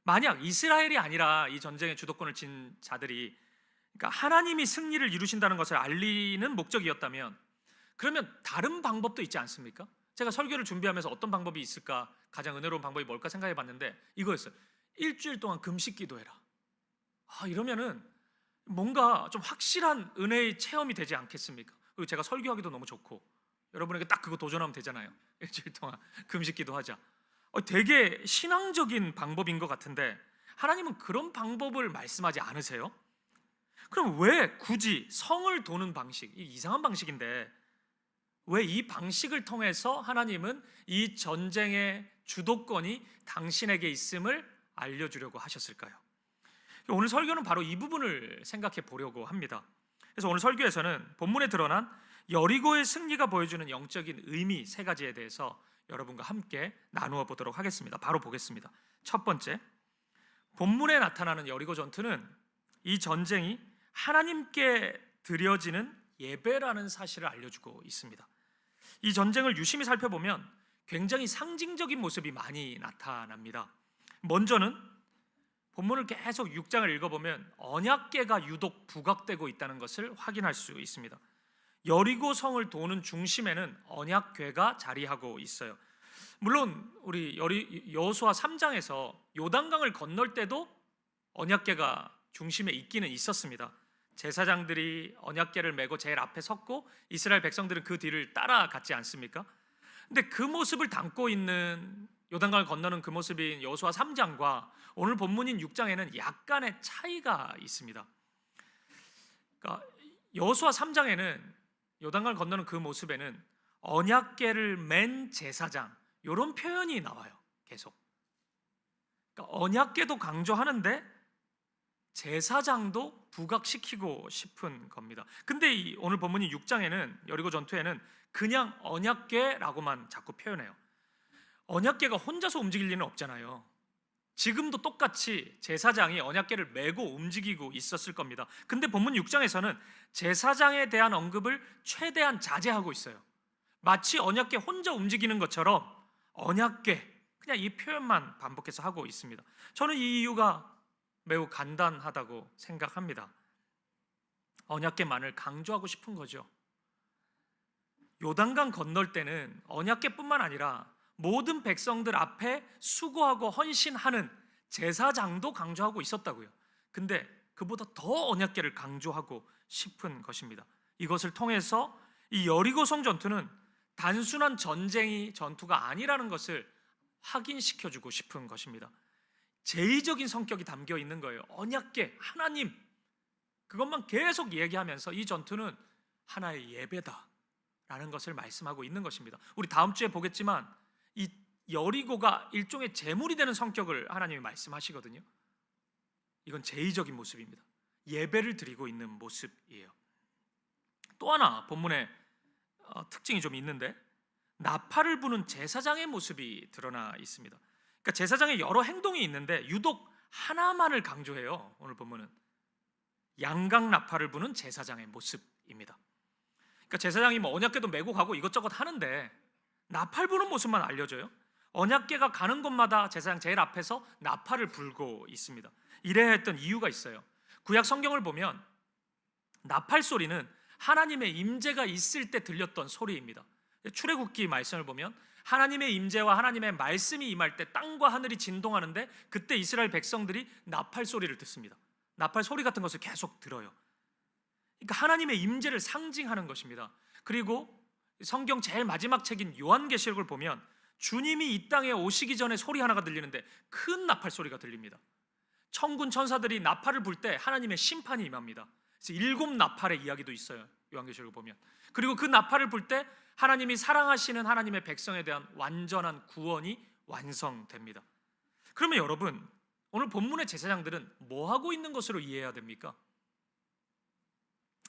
A: 만약 이스라엘이 아니라 이 전쟁의 주도권을 진 자들이, 그러니까 하나님이 승리를 이루신다는 것을 알리는 목적이었다면, 그러면 다른 방법도 있지 않습니까? 제가 설교를 준비하면서 어떤 방법이 있을까, 가장 은혜로운 방법이 뭘까 생각해 봤는데 이거였어요. 일주일 동안 금식 기도해라. 이러면은 뭔가 좀 확실한 은혜의 체험이 되지 않겠습니까? 그리고 제가 설교하기도 너무 좋고, 여러분에게 딱 그거 도전하면 되잖아요. 일주일 동안 금식 기도하자. 되게 신앙적인 방법인 것 같은데 하나님은 그런 방법을 말씀하지 않으세요? 그럼 왜 굳이 성을 도는 방식, 이 이상한 방식인데 왜 이 방식을 통해서 하나님은 이 전쟁의 주도권이 당신에게 있음을 알려주려고 하셨을까요? 오늘 설교는 바로 이 부분을 생각해 보려고 합니다. 그래서 오늘 설교에서는 본문에 드러난 여리고의 승리가 보여주는 영적인 의미 3가지에 대해서 여러분과 함께 나누어 보도록 하겠습니다. 바로 보겠습니다. 첫 번째, 본문에 나타나는 여리고 전투는 이 전쟁이 하나님께 드려지는 예배라는 사실을 알려주고 있습니다. 이 전쟁을 유심히 살펴보면 굉장히 상징적인 모습이 많이 나타납니다. 먼저는 본문을 계속 6장을 읽어보면 언약궤가 유독 부각되고 있다는 것을 확인할 수 있습니다. 여리고 성을 도는 중심에는 언약궤가 자리하고 있어요. 물론 우리 여호수아 3장에서 요단강을 건널 때도 언약궤가 중심에 있기는 있었습니다. 제사장들이 언약궤를 메고 제일 앞에 섰고 이스라엘 백성들은 그 뒤를 따라갔지 않습니까? 근데 그 모습을 담고 있는, 요단강을 건너는 그 모습인 여호수아 3장과 오늘 본문인 6장에는 약간의 차이가 있습니다. 그러니까 여호수아 3장에는 요단강을 건너는 그 모습에는 언약궤를 맨 제사장, 이런 표현이 나와요. 계속. 그러니까 언약궤도 강조하는데 제사장도 부각시키고 싶은 겁니다. 근데 오늘 본문인 6장에는, 여리고 전투에는 그냥 언약궤라고만 자꾸 표현해요. 언약궤가 혼자서 움직일 리는 없잖아요. 지금도 똑같이 제사장이 언약궤를 메고 움직이고 있었을 겁니다. 근데 본문 6장에서는 제사장에 대한 언급을 최대한 자제하고 있어요. 마치 언약궤 혼자 움직이는 것처럼 언약궤, 그냥 이 표현만 반복해서 하고 있습니다. 저는 이 이유가 매우 간단하다고 생각합니다. 언약궤만을 강조하고 싶은 거죠. 요단강 건널 때는 언약궤뿐만 아니라 모든 백성들 앞에 수고하고 헌신하는 제사장도 강조하고 있었다고요. 근데 그보다 더 언약궤를 강조하고 싶은 것입니다. 이것을 통해서 이 여리고성 전투는 단순한 전투가 아니라는 것을 확인시켜주고 싶은 것입니다. 제의적인 성격이 담겨 있는 거예요. 언약궤, 하나님, 그것만 계속 얘기하면서 이 전투는 하나의 예배다라는 것을 말씀하고 있는 것입니다. 우리 다음 주에 보겠지만 이 여리고가 일종의 제물이 되는 성격을 하나님이 말씀하시거든요. 이건 제의적인 모습입니다. 예배를 드리고 있는 모습이에요. 또 하나 본문에 특징이 좀 있는데, 나팔을 부는 제사장의 모습이 드러나 있습니다. 그러니까 제사장의 여러 행동이 있는데 유독 하나만을 강조해요. 오늘 본문은 양각 나팔을 부는 제사장의 모습입니다. 그러니까 제사장이 뭐 언약궤도 메고 가고 이것저것 하는데 나팔 부는 모습만 알려줘요. 언약궤가 가는 곳마다 제사장 제일 앞에서 나팔을 불고 있습니다. 이래야 했던 이유가 있어요. 구약 성경을 보면 나팔 소리는 하나님의 임재가 있을 때 들렸던 소리입니다. 출애굽기 말씀을 보면 하나님의 임재와 하나님의 말씀이 임할 때 땅과 하늘이 진동하는데 그때 이스라엘 백성들이 나팔 소리를 듣습니다. 나팔 소리 같은 것을 계속 들어요. 그러니까 하나님의 임재를 상징하는 것입니다. 그리고 성경 제일 마지막 책인 요한계시록을 보면 주님이 이 땅에 오시기 전에 소리 하나가 들리는데 큰 나팔 소리가 들립니다. 천군 천사들이 나팔을 불 때 하나님의 심판이 임합니다. 그래서 7 나팔의 이야기도 있어요. 요한계시록을 보면. 그리고 그 나팔을 불 때 하나님이 사랑하시는 하나님의 백성에 대한 완전한 구원이 완성됩니다. 그러면 여러분, 오늘 본문의 제사장들은 뭐 하고 있는 것으로 이해해야 됩니까?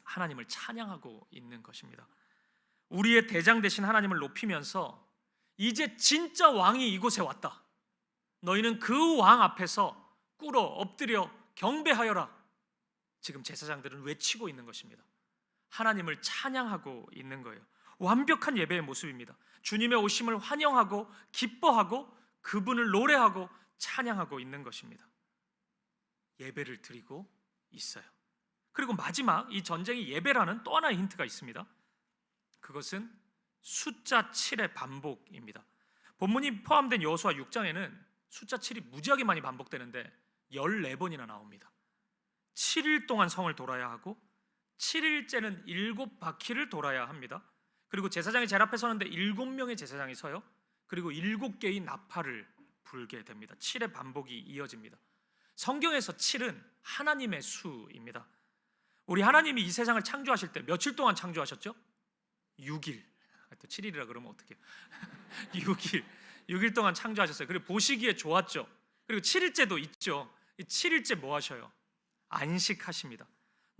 A: 하나님을 찬양하고 있는 것입니다. 우리의 대장 되신 하나님을 높이면서 이제 진짜 왕이 이곳에 왔다. 너희는 그 왕 앞에서 꿇어 엎드려 경배하여라. 지금 제사장들은 외치고 있는 것입니다. 하나님을 찬양하고 있는 거예요. 완벽한 예배의 모습입니다. 주님의 오심을 환영하고 기뻐하고 그분을 노래하고 찬양하고 있는 것입니다. 예배를 드리고 있어요. 그리고 마지막, 이 전쟁이 예배라는 또 하나의 힌트가 있습니다. 그것은 숫자 7의 반복입니다. 본문이 포함된 여호수아 6장에는 숫자 7이 무지하게 많이 반복되는데 14번이나 나옵니다. 7일 동안 성을 돌아야 하고 7일째는 7바퀴를 돌아야 합니다. 그리고 제사장이 제일 앞에 서는데 7명의 제사장이 서요. 그리고 7개의 나팔을 불게 됩니다. 7의 반복이 이어집니다. 성경에서 7은 하나님의 수입니다. 우리 하나님이 이 세상을 창조하실 때 며칠 동안 창조하셨죠? 6일. 또 7일이라 그러면 어떡해요? 6일 동안 창조하셨어요. 그리고 보시기에 좋았죠. 그리고 7일째도 있죠. 7일째 뭐 하셔요? 안식하십니다.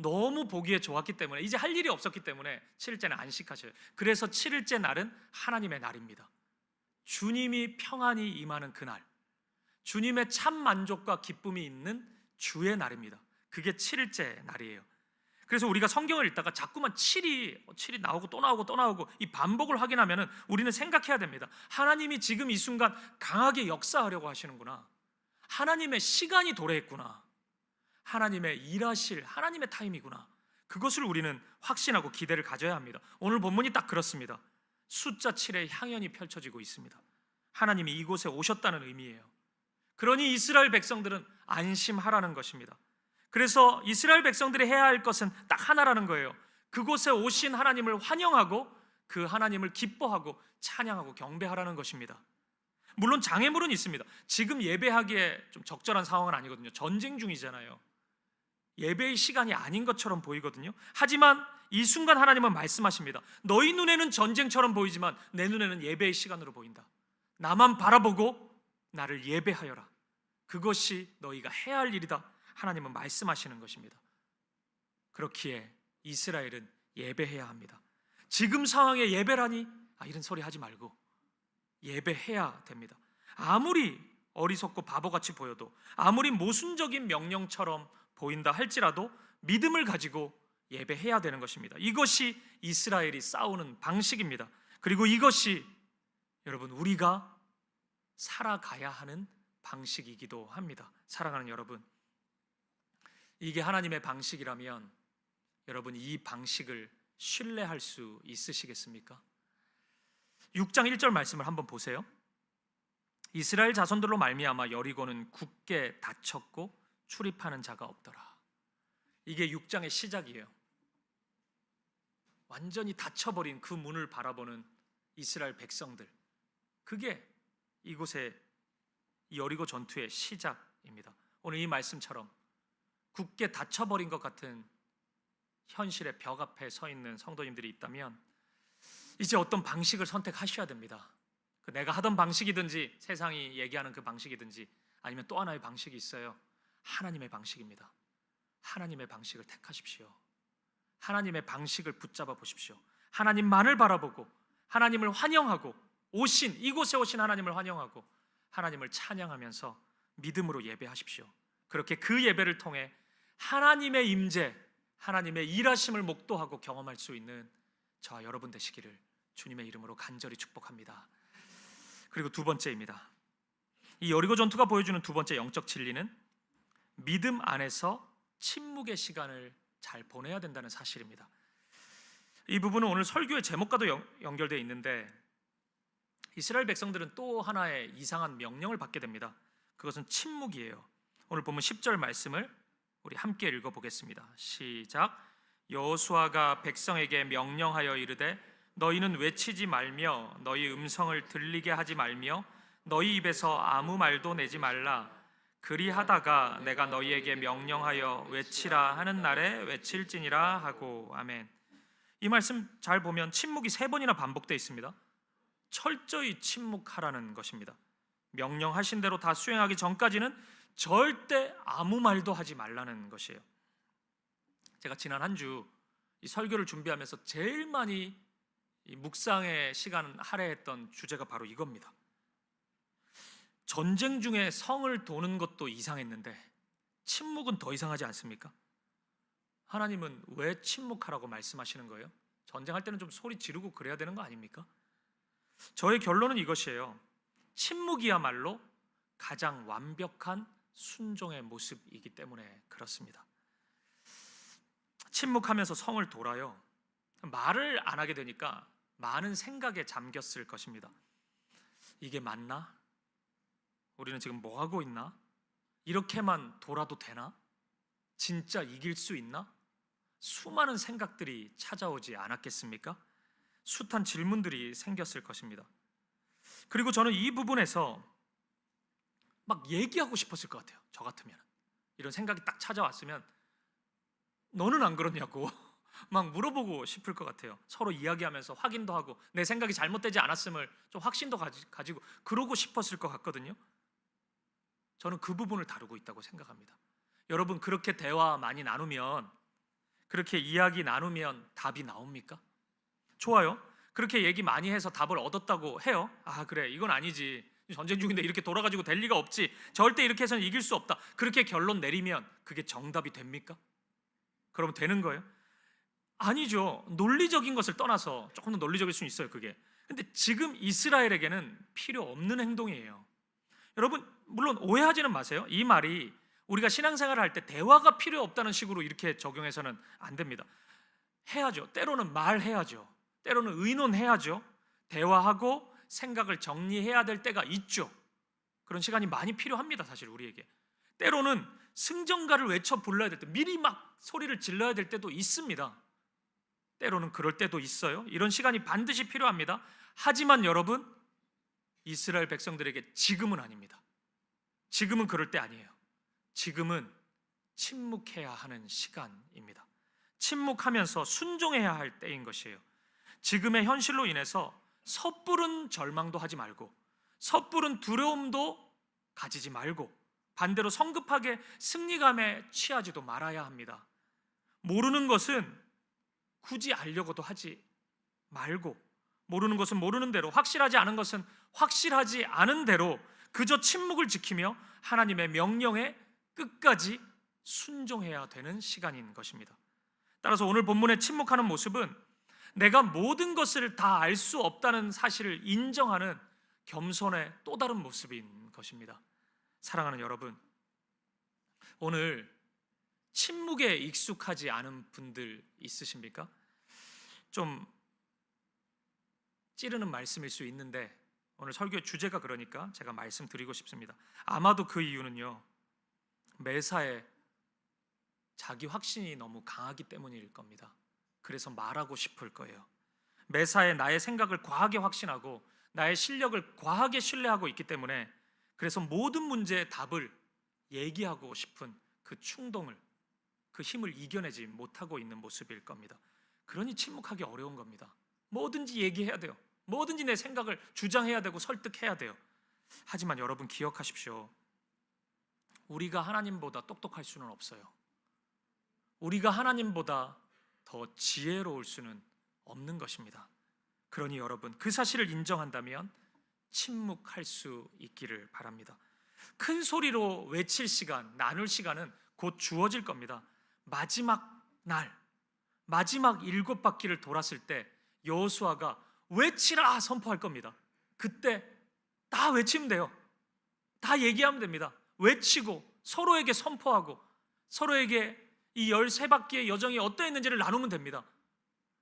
A: 너무 보기에 좋았기 때문에, 이제 할 일이 없었기 때문에 7일째는 안식하셔요. 그래서 7일째 날은 하나님의 날입니다. 주님이 평안히 임하는 그날, 주님의 참 만족과 기쁨이 있는 주의 날입니다. 그게 7일째 날이에요. 그래서 우리가 성경을 읽다가 자꾸만 7이 나오고 또 나오고 또 나오고 이 반복을 확인하면 우리는 생각해야 됩니다. 하나님이 지금 이 순간 강하게 역사하려고 하시는구나. 하나님의 시간이 도래했구나. 하나님의 일하실 하나님의 타임이구나. 그것을 우리는 확신하고 기대를 가져야 합니다. 오늘 본문이 딱 그렇습니다. 숫자 7의 향연이 펼쳐지고 있습니다. 하나님이 이곳에 오셨다는 의미예요. 그러니 이스라엘 백성들은 안심하라는 것입니다. 그래서 이스라엘 백성들이 해야 할 것은 딱 하나라는 거예요. 그곳에 오신 하나님을 환영하고 그 하나님을 기뻐하고 찬양하고 경배하라는 것입니다. 물론 장애물은 있습니다. 지금 예배하기에 좀 적절한 상황은 아니거든요. 전쟁 중이잖아요. 예배의 시간이 아닌 것처럼 보이거든요. 하지만 이 순간 하나님은 말씀하십니다. 너희 눈에는 전쟁처럼 보이지만 내 눈에는 예배의 시간으로 보인다. 나만 바라보고 나를 예배하여라. 그것이 너희가 해야 할 일이다. 하나님은 말씀하시는 것입니다. 그렇기에 이스라엘은 예배해야 합니다. 지금 상황에 예배라니? 이런 소리 하지 말고 예배해야 됩니다. 아무리 어리석고 바보같이 보여도, 아무리 모순적인 명령처럼 보인다 할지라도 믿음을 가지고 예배해야 되는 것입니다. 이것이 이스라엘이 싸우는 방식입니다. 그리고 이것이 여러분 우리가 살아가야 하는 방식이기도 합니다. 사랑하는 여러분, 이게 하나님의 방식이라면 여러분 이 방식을 신뢰할 수 있으시겠습니까? 6장 1절 말씀을 한번 보세요. 이스라엘 자손들로 말미암아 여리고는 굳게 닫혔고 출입하는 자가 없더라. 이게 6장의 시작이에요. 완전히 닫혀버린 그 문을 바라보는 이스라엘 백성들, 그게 이곳의 여리고 전투의 시작 시간입니다. 오늘 이 말씀처럼 굳게 닫혀버린 것 같은 현실의 벽 앞에 서 있는 성도님들이 있다면 이제 어떤 방식을 선택하셔야 됩니다. 그 내가 하던 방식이든지 세상이 얘기하는 그 방식이든지 아니면 또 하나의 방식이 있어요. 하나님의 방식입니다. 하나님의 방식을 택하십시오. 하나님의 방식을 붙잡아 보십시오. 하나님만을 바라보고 하나님을 환영하고 이곳에 오신 하나님을 환영하고 하나님을 찬양하면서 믿음으로 예배하십시오. 그렇게 그 예배를 통해 하나님의 임재, 하나님의 일하심을 목도하고 경험할 수 있는 저와 여러분 되시기를 주님의 이름으로 간절히 축복합니다. 그리고 두 번째입니다. 이 여리고 전투가 보여주는 두 번째 영적 진리는 믿음 안에서 침묵의 시간을 잘 보내야 된다는 사실입니다. 이 부분은 오늘 설교의 제목과도 연결되어 있는데 이스라엘 백성들은 또 하나의 이상한 명령을 받게 됩니다. 그것은 침묵이에요. 오늘 보면 10절 말씀을 우리 함께 읽어보겠습니다. 시작. 여호수아가 백성에게 명령하여 이르되 너희는 외치지 말며 너희 음성을 들리게 하지 말며 너희 입에서 아무 말도 내지 말라. 그리하다가 내가 너희에게 명령하여 외치라 하는 날에 외칠지니라 하고. 아멘. 이 말씀 잘 보면 침묵이 3번이나 반복되어 있습니다. 철저히 침묵하라는 것입니다. 명령하신 대로 다 수행하기 전까지는 절대 아무 말도 하지 말라는 것이에요. 제가 지난 한 주 이 설교를 준비하면서 제일 많이 이 묵상의 시간 할애했던 주제가 바로 이겁니다. 전쟁 중에 성을 도는 것도 이상했는데 침묵은 더 이상하지 않습니까? 하나님은 왜 침묵하라고 말씀하시는 거예요? 전쟁할 때는 좀 소리 지르고 그래야 되는 거 아닙니까? 저의 결론은 이것이에요. 침묵이야말로 가장 완벽한 순종의 모습이기 때문에 그렇습니다. 침묵하면서 성을 돌아요. 말을 안 하게 되니까 많은 생각에 잠겼을 것입니다. 이게 맞나? 우리는 지금 뭐 하고 있나? 이렇게만 돌아도 되나? 진짜 이길 수 있나? 수많은 생각들이 찾아오지 않았겠습니까? 숱한 질문들이 생겼을 것입니다. 그리고 저는 이 부분에서 막 얘기하고 싶었을 것 같아요. 저 같으면 이런 생각이 딱 찾아왔으면 너는 안 그러냐고 막 물어보고 싶을 것 같아요. 서로 이야기하면서 확인도 하고 내 생각이 잘못되지 않았음을 좀 확신도 가지고 그러고 싶었을 것 같거든요. 저는 그 부분을 다루고 있다고 생각합니다. 여러분, 그렇게 대화 많이 나누면, 그렇게 이야기 나누면 답이 나옵니까? 좋아요. 그렇게 얘기 많이 해서 답을 얻었다고 해요. 아, 그래, 이건 아니지. 전쟁 중인데 이렇게 돌아가지고 될 리가 없지. 절대 이렇게 해서는 이길 수 없다. 그렇게 결론 내리면 그게 정답이 됩니까? 그러면 되는 거예요? 아니죠. 논리적인 것을 떠나서 조금 더 논리적일 수는 있어요, 그게. 근데 지금 이스라엘에게는 필요 없는 행동이에요. 여러분, 물론 오해하지는 마세요. 이 말이 우리가 신앙생활을 할 때 대화가 필요 없다는 식으로 이렇게 적용해서는 안 됩니다. 해야죠. 때로는 말해야죠. 때로는 의논해야죠. 대화하고 생각을 정리해야 될 때가 있죠. 그런 시간이 많이 필요합니다, 사실 우리에게. 때로는 승전가를 외쳐 불러야 될 때, 미리 막 소리를 질러야 될 때도 있습니다. 때로는 그럴 때도 있어요. 이런 시간이 반드시 필요합니다. 하지만 여러분, 이스라엘 백성들에게 지금은 아닙니다. 지금은 그럴 때 아니에요. 지금은 침묵해야 하는 시간입니다. 침묵하면서 순종해야 할 때인 것이에요. 지금의 현실로 인해서 섣부른 절망도 하지 말고 섣부른 두려움도 가지지 말고 반대로 성급하게 승리감에 취하지도 말아야 합니다. 모르는 것은 굳이 알려고도 하지 말고, 모르는 것은 모르는 대로, 확실하지 않은 것은 확실하지 않은 대로 그저 침묵을 지키며 하나님의 명령에 끝까지 순종해야 되는 시간인 것입니다. 따라서 오늘 본문의 침묵하는 모습은 내가 모든 것을 다 알 수 없다는 사실을 인정하는 겸손의 또 다른 모습인 것입니다. 사랑하는 여러분, 오늘 침묵에 익숙하지 않은 분들 있으십니까? 좀 찌르는 말씀일 수 있는데 오늘 설교의 주제가 그러니까 제가 말씀드리고 싶습니다. 아마도 그 이유는요, 매사에 자기 확신이 너무 강하기 때문일 겁니다. 그래서 말하고 싶을 거예요. 매사에 나의 생각을 과하게 확신하고 나의 실력을 과하게 신뢰하고 있기 때문에 그래서 모든 문제의 답을 얘기하고 싶은 그 충동을, 그 힘을 이겨내지 못하고 있는 모습일 겁니다. 그러니 침묵하기 어려운 겁니다. 뭐든지 얘기해야 돼요. 뭐든지 내 생각을 주장해야 되고 설득해야 돼요. 하지만 여러분 기억하십시오. 우리가 하나님보다 똑똑할 수는 없어요. 우리가 하나님보다 더 지혜로울 수는 없는 것입니다. 그러니 여러분 그 사실을 인정한다면 침묵할 수 있기를 바랍니다. 큰 소리로 외칠 시간, 나눌 시간은 곧 주어질 겁니다. 마지막 날, 마지막 7바퀴를 돌았을 때 여호수아가 외치라 선포할 겁니다. 그때 다 외치면 돼요. 다 얘기하면 됩니다. 외치고 서로에게 선포하고 서로에게 이 13바퀴의 여정이 어떠했는지를 나누면 됩니다.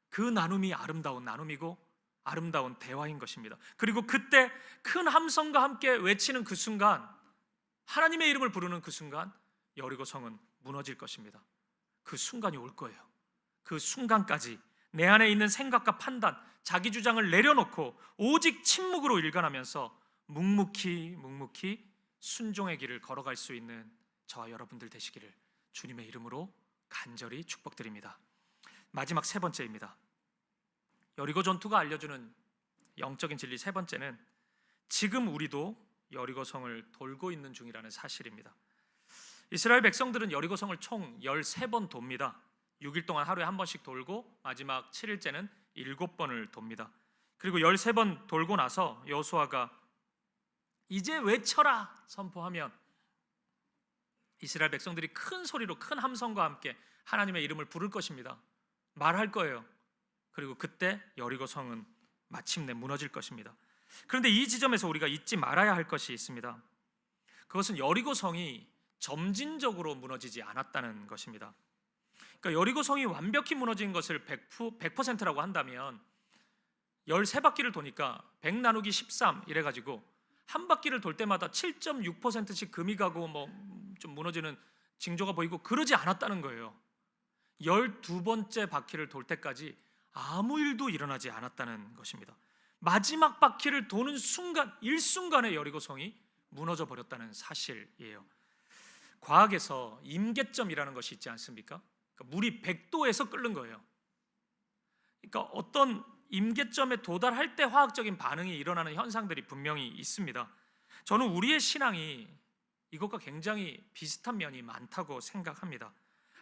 A: 그 나눔이 아름다운 나눔이고 아름다운 대화인 것입니다. 그리고 그때 큰 함성과 함께 외치는 그 순간, 하나님의 이름을 부르는 그 순간 여리고 성은 무너질 것입니다. 그 순간이 올 거예요. 그 순간까지 내 안에 있는 생각과 판단, 자기 주장을 내려놓고 오직 침묵으로 일관하면서 묵묵히 순종의 길을 걸어갈 수 있는 저와 여러분들 되시기를 주님의 이름으로 간절히 축복드립니다. 마지막 세 번째입니다. 여리고 전투가 알려주는 영적인 진리 세 번째는 지금 우리도 여리고 성을 돌고 있는 중이라는 사실입니다. 이스라엘 백성들은 여리고 성을 총 13번 돕니다. 6일 동안 하루에 한 번씩 돌고 마지막 7일째는 7번을 돕니다. 그리고 13번 돌고 나서 여호수아가 이제 외쳐라 선포하면 이스라엘 백성들이 큰 소리로 큰 함성과 함께 하나님의 이름을 부를 것입니다. 말할 거예요. 그리고 그때 여리고 성은 마침내 무너질 것입니다. 그런데 이 지점에서 우리가 잊지 말아야 할 것이 있습니다. 그것은 여리고 성이 점진적으로 무너지지 않았다는 것입니다. 그러니까 여리고 성이 완벽히 무너진 것을 100%라고 한다면 13바퀴를 도니까 100 나누기 13 이래가지고 한 바퀴를 돌 때마다 7.6%씩 금이 가고 좀 무너지는 징조가 보이고 그러지 않았다는 거예요. 12번째 바퀴를 돌 때까지 아무 일도 일어나지 않았다는 것입니다. 마지막 바퀴를 도는 순간, 일순간에 여리고성이 무너져 버렸다는 사실이에요. 과학에서 임계점이라는 것이 있지 않습니까? 그러니까 물이 100도에서 끓는 거예요. 그러니까 어떤 임계점에 도달할 때 화학적인 반응이 일어나는 현상들이 분명히 있습니다. 저는 우리의 신앙이 이것과 굉장히 비슷한 면이 많다고 생각합니다.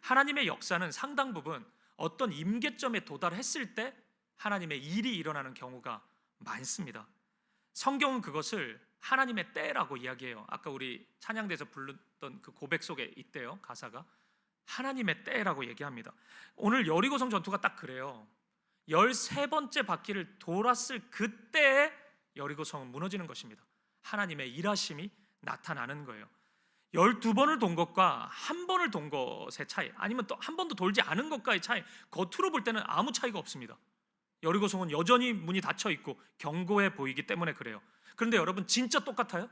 A: 하나님의 역사는 상당 부분 어떤 임계점에 도달했을 때 하나님의 일이 일어나는 경우가 많습니다. 성경은 그것을 하나님의 때라고 이야기해요. 아까 우리 찬양대에서 불렀던 그 고백 속에 있대요. 가사가 하나님의 때라고 얘기합니다. 오늘 여리고성 전투가 딱 그래요. 13번째 바퀴를 돌았을 그때에 여리고성은 무너지는 것입니다. 하나님의 일하심이 나타나는 거예요. 12번을 돈 것과 한 번을 돈 것의 차이, 아니면 또 한 번도 돌지 않은 것과의 차이, 겉으로 볼 때는 아무 차이가 없습니다. 여리고성은 여전히 문이 닫혀 있고 견고해 보이기 때문에 그래요. 그런데 여러분 진짜 똑같아요?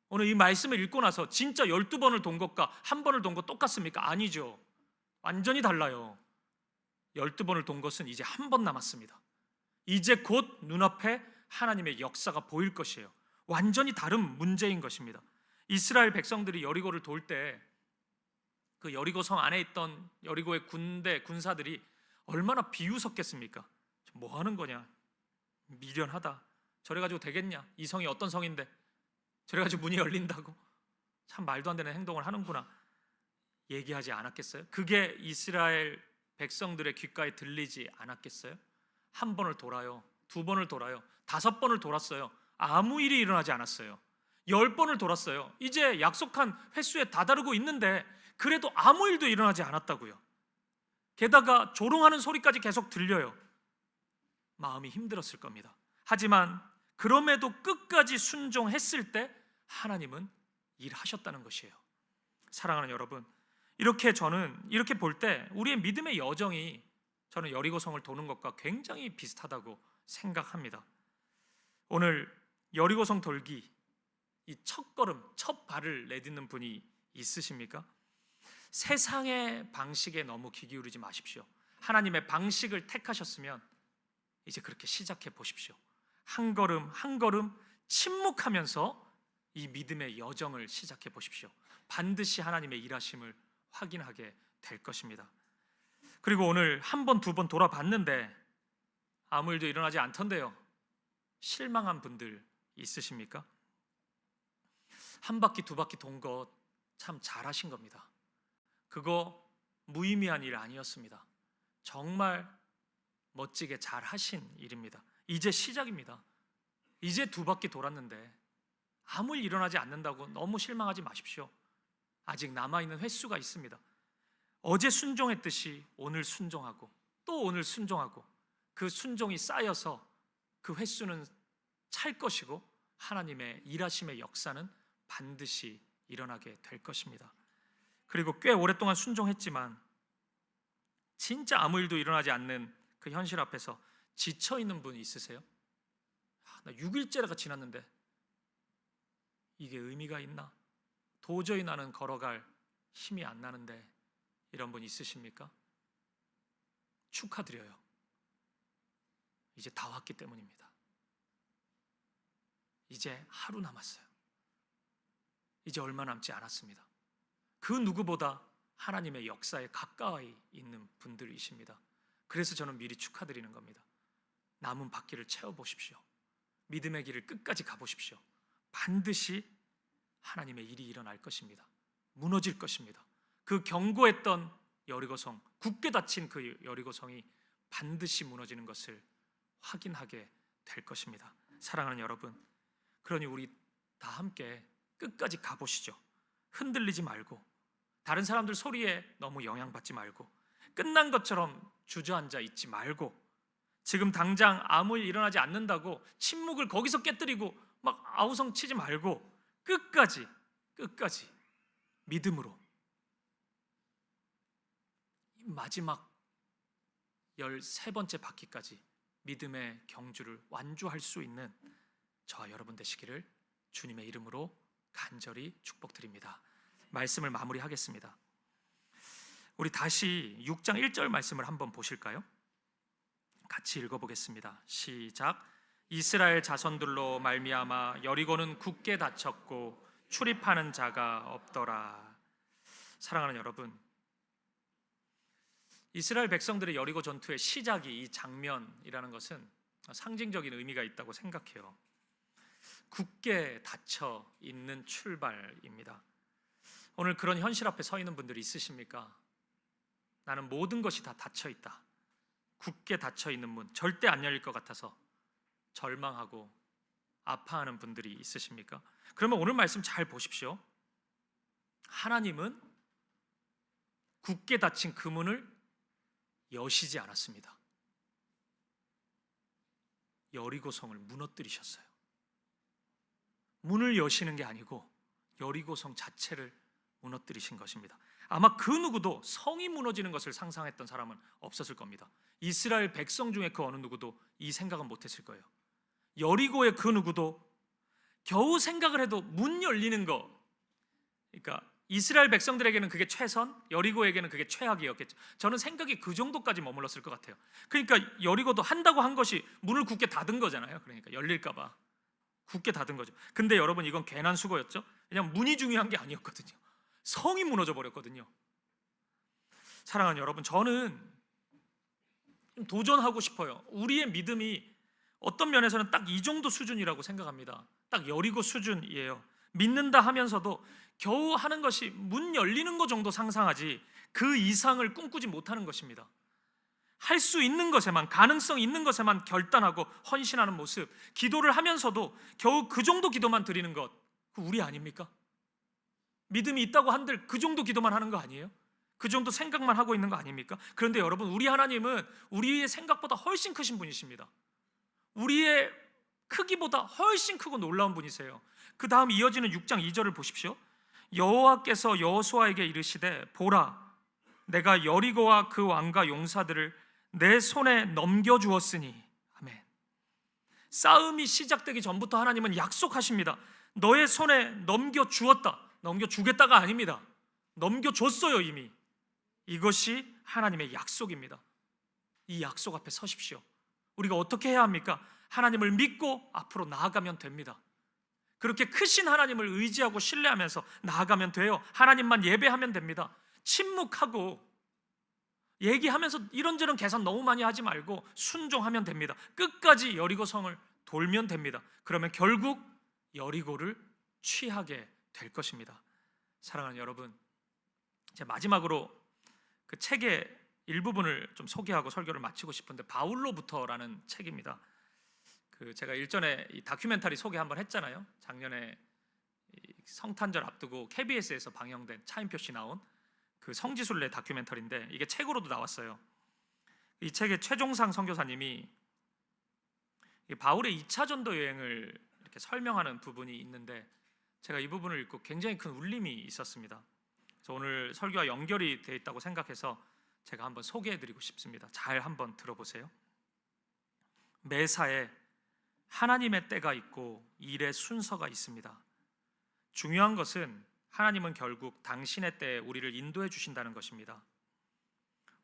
A: 오늘 이 말씀을 읽고 나서 진짜 12번을 돈 것과 한 번을 돈 것 똑같습니까? 아니죠. 완전히 달라요. 12번을 돈 것은 이제 한 번 남았습니다. 이제 곧 눈앞에 하나님의 역사가 보일 것이에요. 완전히 다른 문제인 것입니다. 이스라엘 백성들이 여리고를 돌 때 그 여리고성 안에 있던 여리고의 군사들이 얼마나 비웃었겠습니까? 뭐 하는 거냐? 미련하다. 저래 가지고 되겠냐? 이 성이 어떤 성인데 저래 가지고 문이 열린다고? 참 말도 안 되는 행동을 하는구나. 얘기하지 않았겠어요? 그게 이스라엘 백성들의 귓가에 들리지 않았겠어요? 한 번을 돌아요. 두 번을 돌아요. 5번을 돌았어요. 아무 일이 일어나지 않았어요. 10번을 돌았어요. 이제 약속한 횟수에 다다르고 있는데 그래도 아무 일도 일어나지 않았다고요. 게다가 조롱하는 소리까지 계속 들려요. 마음이 힘들었을 겁니다. 하지만 그럼에도 끝까지 순종했을 때 하나님은 일하셨다는 것이에요. 사랑하는 여러분, 저는 이렇게 볼 때 우리의 믿음의 여정이 저는 여리고성을 도는 것과 굉장히 비슷하다고 생각합니다. 오늘 여리고성 돌기 이 첫걸음, 첫 발을 내딛는 분이 있으십니까? 세상의 방식에 너무 귀 기울이지 마십시오. 하나님의 방식을 택하셨으면 이제 그렇게 시작해 보십시오. 한 걸음 한 걸음 침묵하면서 이 믿음의 여정을 시작해 보십시오. 반드시 하나님의 일하심을 확인하게 될 것입니다. 그리고 오늘 한 번, 두 번 돌아봤는데 아무 일도 일어나지 않던데요. 실망한 분들 있으십니까? 한 바퀴, 두 바퀴 돈 것 참 잘하신 겁니다. 그거 무의미한 일 아니었습니다. 정말 멋지게 잘하신 일입니다. 이제 시작입니다. 이제 두 바퀴 돌았는데 아무 일 일어나지 않는다고 너무 실망하지 마십시오. 아직 남아있는 횟수가 있습니다. 어제 순종했듯이 오늘 순종하고 또 오늘 순종하고 그 순종이 쌓여서 그 횟수는 찰 것이고 하나님의 일하심의 역사는 반드시 일어나게 될 것입니다. 그리고 꽤 오랫동안 순종했지만 진짜 아무 일도 일어나지 않는 그 현실 앞에서 지쳐있는 분 있으세요? 나 6일째가 지났는데 이게 의미가 있나? 도저히 나는 걸어갈 힘이 안 나는데 이런 분 있으십니까? 축하드려요. 이제 다 왔기 때문입니다. 이제 하루 남았어요. 이제 얼마 남지 않았습니다. 그 누구보다 하나님의 역사에 가까이 있는 분들이십니다. 그래서 저는 미리 축하드리는 겁니다. 남은 바퀴를 채워보십시오. 믿음의 길을 끝까지 가보십시오. 반드시 하나님의 일이 일어날 것입니다. 무너질 것입니다. 그 견고했던 여리고성, 굳게 닫힌 그 여리고성이 반드시 무너지는 것을 확인하게 될 것입니다. 사랑하는 여러분, 그러니 우리 다 함께 끝까지 가보시죠. 흔들리지 말고 다른 사람들 소리에 너무 영향받지 말고 끝난 것처럼 주저앉아 있지 말고 지금 당장 아무 일 일어나지 않는다고 침묵을 거기서 깨뜨리고 막 아우성 치지 말고 끝까지 믿음으로 마지막 13번째 바퀴까지 믿음의 경주를 완주할 수 있는 저와 여러분 되시기를 주님의 이름으로 간절히 축복드립니다. 말씀을 마무리하겠습니다. 우리 다시 6장 1절 말씀을 한번 보실까요? 같이 읽어보겠습니다. 시작. 이스라엘 자손들로 말미암아 여리고는 굳게 닫혔고 출입하는 자가 없더라. 사랑하는 여러분, 이스라엘 백성들의 여리고 전투의 시작이 이 장면이라는 것은 상징적인 의미가 있다고 생각해요. 굳게 닫혀 있는 출발입니다. 오늘 그런 현실 앞에 서 있는 분들이 있으십니까? 나는 모든 것이 다 닫혀 있다. 굳게 닫혀 있는 문, 절대 안 열릴 것 같아서 절망하고 아파하는 분들이 있으십니까? 그러면 오늘 말씀 잘 보십시오. 하나님은 굳게 닫힌 그 문을 여시지 않았습니다. 여리고성을 무너뜨리셨어요. 문을 여시는 게 아니고 여리고성 자체를 무너뜨리신 것입니다. 아마 그 누구도 성이 무너지는 것을 상상했던 사람은 없었을 겁니다. 이스라엘 백성 중에 그 어느 누구도 이 생각은 못했을 거예요. 여리고의 그 누구도 겨우 생각을 해도 문 열리는 거, 그러니까 이스라엘 백성들에게는 그게 최선, 여리고에게는 그게 최악이었겠죠. 저는 생각이 그 정도까지 머물렀을 것 같아요. 그러니까 여리고도 한다고 한 것이 문을 굳게 닫은 거잖아요. 그러니까 열릴까 봐 굳게 닫은 거죠. 근데 여러분, 이건 괜한 수고였죠. 왜냐하면 문이 중요한 게 아니었거든요. 성이 무너져 버렸거든요. 사랑하는 여러분, 저는 도전하고 싶어요. 우리의 믿음이 어떤 면에서는 딱 이 정도 수준이라고 생각합니다. 딱 여리고 수준이에요. 믿는다 하면서도 겨우 하는 것이 문 열리는 것 정도 상상하지 그 이상을 꿈꾸지 못하는 것입니다. 할 수 있는 것에만, 가능성 있는 것에만 결단하고 헌신하는 모습, 기도를 하면서도 겨우 그 정도 기도만 드리는 것, 그 우리 아닙니까? 믿음이 있다고 한들 그 정도 기도만 하는 거 아니에요? 그 정도 생각만 하고 있는 거 아닙니까? 그런데 여러분, 우리 하나님은 우리의 생각보다 훨씬 크신 분이십니다. 우리의 크기보다 훨씬 크고 놀라운 분이세요. 그 다음 이어지는 6장 2절을 보십시오. 여호와께서 여호수아에게 이르시되 보라, 내가 여리고와 그 왕과 용사들을 내 손에 넘겨주었으니. 아멘. 싸움이 시작되기 전부터 하나님은 약속하십니다. 너의 손에 넘겨주었다. 넘겨주겠다가 아닙니다. 넘겨줬어요, 이미. 이것이 하나님의 약속입니다. 이 약속 앞에 서십시오. 우리가 어떻게 해야 합니까? 하나님을 믿고 앞으로 나아가면 됩니다. 그렇게 크신 하나님을 의지하고 신뢰하면서 나아가면 돼요. 하나님만 예배하면 됩니다. 침묵하고 얘기하면서 이런저런 계산 너무 많이 하지 말고 순종하면 됩니다. 끝까지 여리고성을 돌면 됩니다. 그러면 결국 여리고를 취하게 될 것입니다. 사랑하는 여러분, 이제 마지막으로 그 책의 일부분을 좀 소개하고 설교를 마치고 싶은데, 바울로부터라는 책입니다. 제가 일전에 이 다큐멘터리 소개 한번 했잖아요. 작년에 성탄절 앞두고 KBS에서 방영된 차인표 씨 나온 그 성지순례 다큐멘터리인데, 이게 책으로도 나왔어요. 이 책의 최종상 선교사님이 바울의 2차 전도 여행을 이렇게 설명하는 부분이 있는데, 제가 이 부분을 읽고 굉장히 큰 울림이 있었습니다. 그래서 오늘 설교와 연결이 되어 있다고 생각해서 제가 한번 소개해드리고 싶습니다. 잘 한번 들어보세요. 매사에 하나님의 때가 있고 일의 순서가 있습니다. 중요한 것은 하나님은 결국 당신의 때에 우리를 인도해 주신다는 것입니다.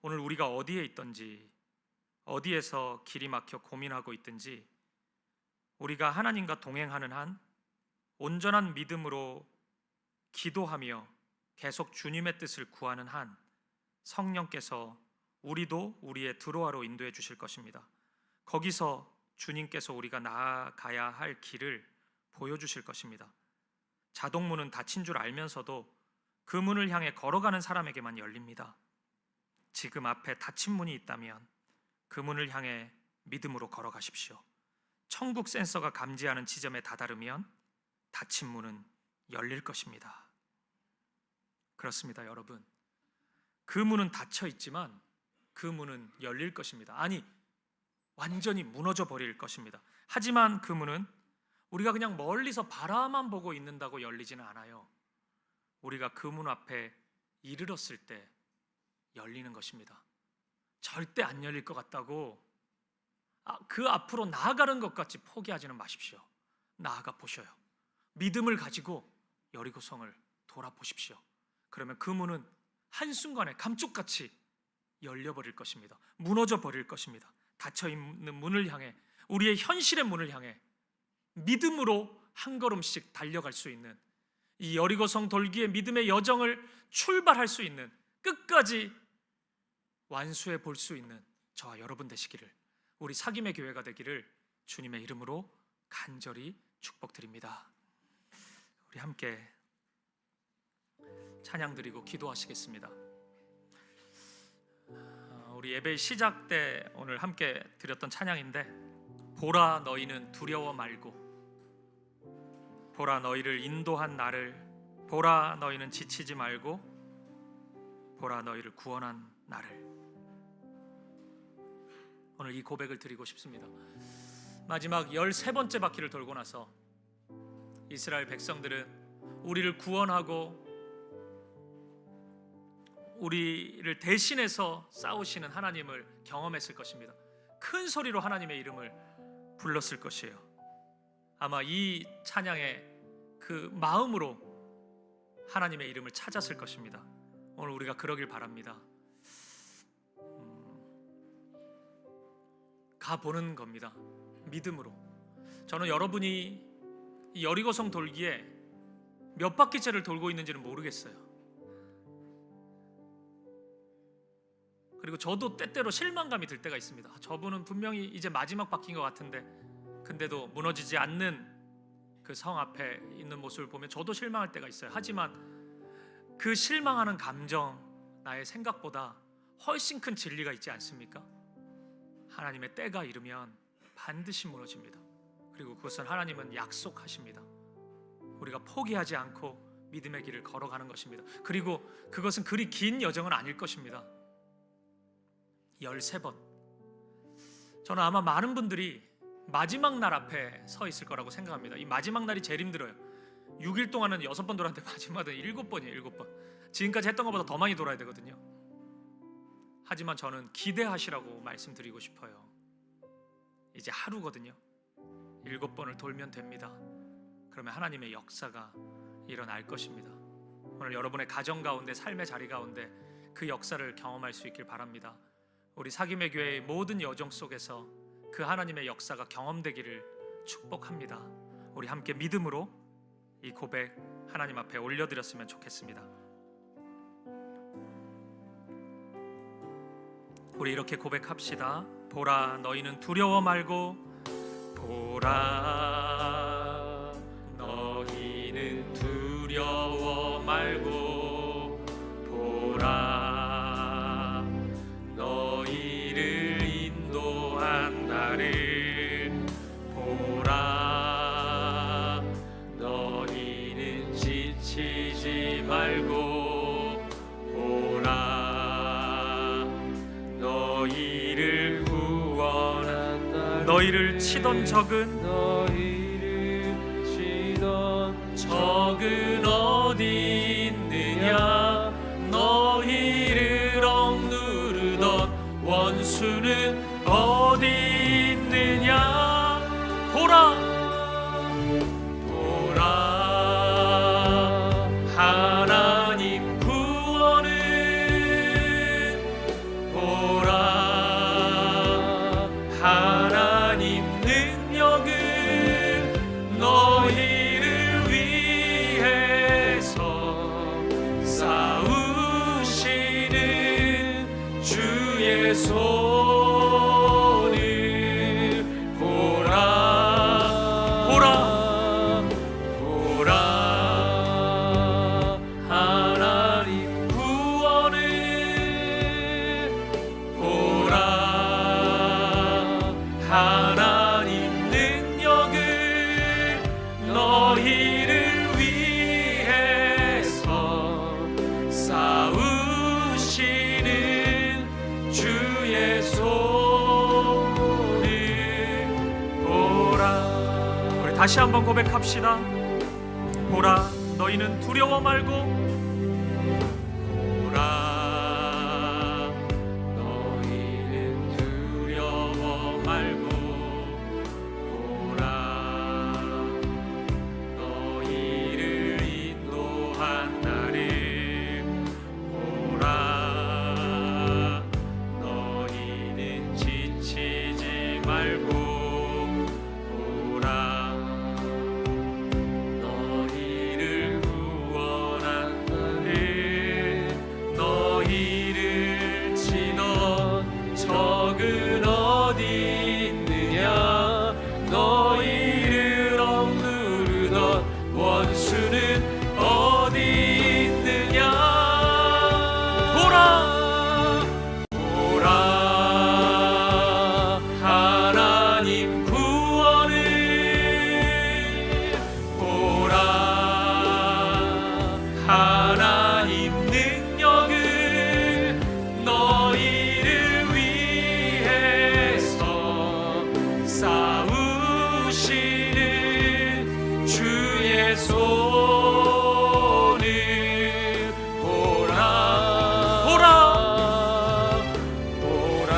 A: 오늘 우리가 어디에 있든지, 어디에서 길이 막혀 고민하고 있든지, 우리가 하나님과 동행하는 한 온전한 믿음으로 기도하며 계속 주님의 뜻을 구하는 한 성령께서 우리도 우리의 드로아로 인도해 주실 것입니다. 거기서 주님께서 우리가 나아가야 할 길을 보여주실 것입니다. 자동문은 닫힌 줄 알면서도 그 문을 향해 걸어가는 사람에게만 열립니다. 지금 앞에 닫힌 문이 있다면 그 문을 향해 믿음으로 걸어가십시오. 천국 센서가 감지하는 지점에 다다르면 닫힌 문은 열릴 것입니다. 그렇습니다, 여러분. 그 문은 닫혀 있지만 그 문은 열릴 것입니다. 아니, 완전히 무너져 버릴 것입니다. 하지만 그 문은 우리가 그냥 멀리서 바라만 보고 있는다고 열리지는 않아요. 우리가 그 문 앞에 이르렀을 때 열리는 것입니다. 절대 안 열릴 것 같다고 그 앞으로 나아가는 것 같이 포기하지는 마십시오. 나아가 보셔요. 믿음을 가지고 여리고성을 돌아보십시오. 그러면 그 문은 한순간에 감쪽같이 열려버릴 것입니다. 무너져 버릴 것입니다. 닫혀있는 문을 향해, 우리의 현실의 문을 향해 믿음으로 한 걸음씩 달려갈 수 있는, 이 여리고성 돌기의 믿음의 여정을 출발할 수 있는, 끝까지 완수해 볼 수 있는 저와 여러분 되시기를, 우리 사김의 교회가 되기를 주님의 이름으로 간절히 축복드립니다. 우리 함께 찬양 드리고 기도하시겠습니다. 우리 예배 시작 때 오늘 함께 드렸던 찬양인데, 보라 너희는 두려워 말고, 보라 너희를 인도한 나를, 보라 너희는 지치지 말고, 보라 너희를 구원한 나를. 오늘 이 고백을 드리고 싶습니다. 마지막 13번째 바퀴를 돌고 나서 이스라엘 백성들은 우리를 구원하고 우리를 대신해서 싸우시는 하나님을 경험했을 것입니다. 큰 소리로 하나님의 이름을 불렀을 것이에요. 아마 이 찬양의 그 마음으로 하나님의 이름을 찾았을 것입니다. 오늘 우리가 그러길 바랍니다. 가보는 겁니다. 믿음으로. 저는 여러분이 이 여리고성 돌기에 몇 바퀴째를 돌고 있는지는 모르겠어요. 그리고 저도 때때로 실망감이 들 때가 있습니다. 저분은 분명히 이제 마지막 바퀴인 것 같은데, 근데도 무너지지 않는 그 성 앞에 있는 모습을 보면 저도 실망할 때가 있어요. 하지만 그 실망하는 감정, 나의 생각보다 훨씬 큰 진리가 있지 않습니까? 하나님의 때가 이르면 반드시 무너집니다. 그리고 그것은 하나님은 약속하십니다. 우리가 포기하지 않고 믿음의 길을 걸어가는 것입니다. 그리고 그것은 그리 긴 여정은 아닐 것입니다. 13번. 저는 아마 많은 분들이 마지막 날 앞에 서 있을 거라고 생각합니다. 이 마지막 날이 제일 힘들어요. 6일 동안은 6번 돌았는데 마지막은 7번이에요. 7번. 지금까지 했던 것보다 더 많이 돌아야 되거든요. 하지만 저는 기대하시라고 말씀드리고 싶어요. 이제 하루거든요. 7번을 돌면 됩니다. 그러면 하나님의 역사가 일어날 것입니다. 오늘 여러분의 가정 가운데, 삶의 자리 가운데 그 역사를 경험할 수 있길 바랍니다. 우리 사김의 교회의 모든 여정 속에서 그 하나님의 역사가 경험되기를 축복합니다. 우리 함께 믿음으로 이 고백 하나님 앞에 올려드렸으면 좋겠습니다. 우리 이렇게 고백합시다. 보라, 너희는 두려워 말고, 보라, 너희는 두려워 말고, 보라, 너희를 인도한 나를 보라, 너희는 지치지 말고, 보라, 너희를 구원한 나를, 너희를 치던 적은 어디 있느냐, 너희를 억누르던 원수는 어디 있느냐. 보라, 보라, 하나님 구원은, 보라, 하나님 능력은 너희를 위해서 싸우시는 주의 손을 보라, 보라, 보라, 하나님 구원을, 보라, 하나님 능력을 너희를 위해서 싸우시는 주의 손을 보라. 우리 다시 한번 고백합시다. 보라, 너희는 두려워 말고, 보라, 너희는 두려워 말고, 보라, 너희를 인도한 나를 보라, 너희는 지치지 말고, 보라, 너희를 구원한 나를, 너희를 치던 적은 어디 있느냐, 너희를 억누르던 원수는 어디 있느냐. 보라, 보라, 하나님 구원을, 보라, 하나님 능력을 너희를 위해서 싸우시는 주의 손을 보라, 보라, 보라,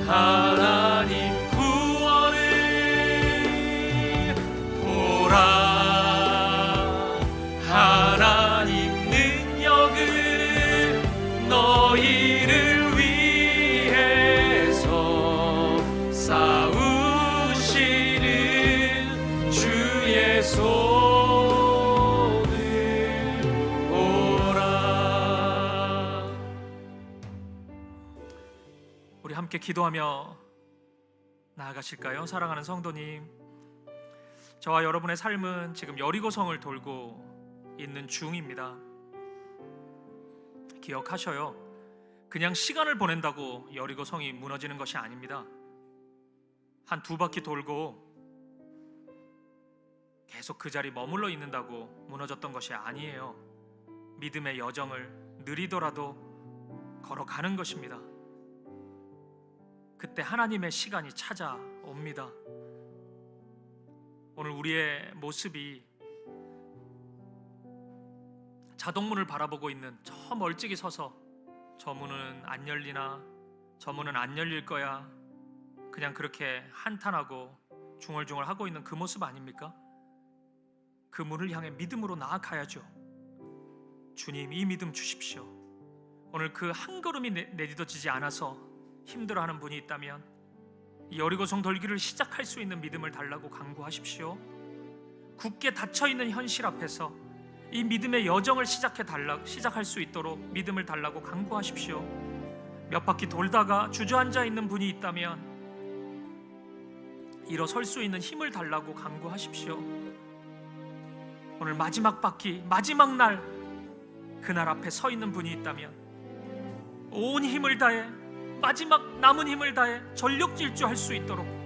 A: 하나님 구원을, 보라, 하나님 능력을 너희를 위해서 싸우시는 주의 손을 보라. 우리 함께 기도하며 나아가실까요? 사랑하는 성도님, 저와 여러분의 삶은 지금 여리고성을 돌고 있는 중입니다. 기억하셔요. 그냥 시간을 보낸다고 여리고성이 무너지는 것이 아닙니다. 한 두 바퀴 돌고 계속 그 자리 머물러 있는다고 무너졌던 것이 아니에요. 믿음의 여정을 느리더라도 걸어가는 것입니다. 그때 하나님의 시간이 찾아옵니다. 오늘 우리의 모습이 자동문을 바라보고 있는 저 멀찍이 서서 저 문은 안 열리나, 저 문은 안 열릴 거야, 그냥 그렇게 한탄하고 중얼중얼 하고 있는 그 모습 아닙니까? 그 문을 향해 믿음으로 나아가야죠. 주님, 이 믿음 주십시오. 오늘 그 한 걸음이 내딛어지지 않아서 힘들어하는 분이 있다면 이 여리고성 돌기를 시작할 수 있는 믿음을 달라고 간구하십시오. 굳게 닫혀있는 현실 앞에서 이 믿음의 여정을 시작할 수 있도록 믿음을 달라고 간구하십시오. 몇 바퀴 돌다가 주저앉아 있는 분이 있다면 일어설 수 있는 힘을 달라고 간구하십시오. 오늘 마지막 바퀴, 마지막 날, 그날 앞에 서 있는 분이 있다면 온 힘을 다해, 마지막 남은 힘을 다해 전력 질주할 수 있도록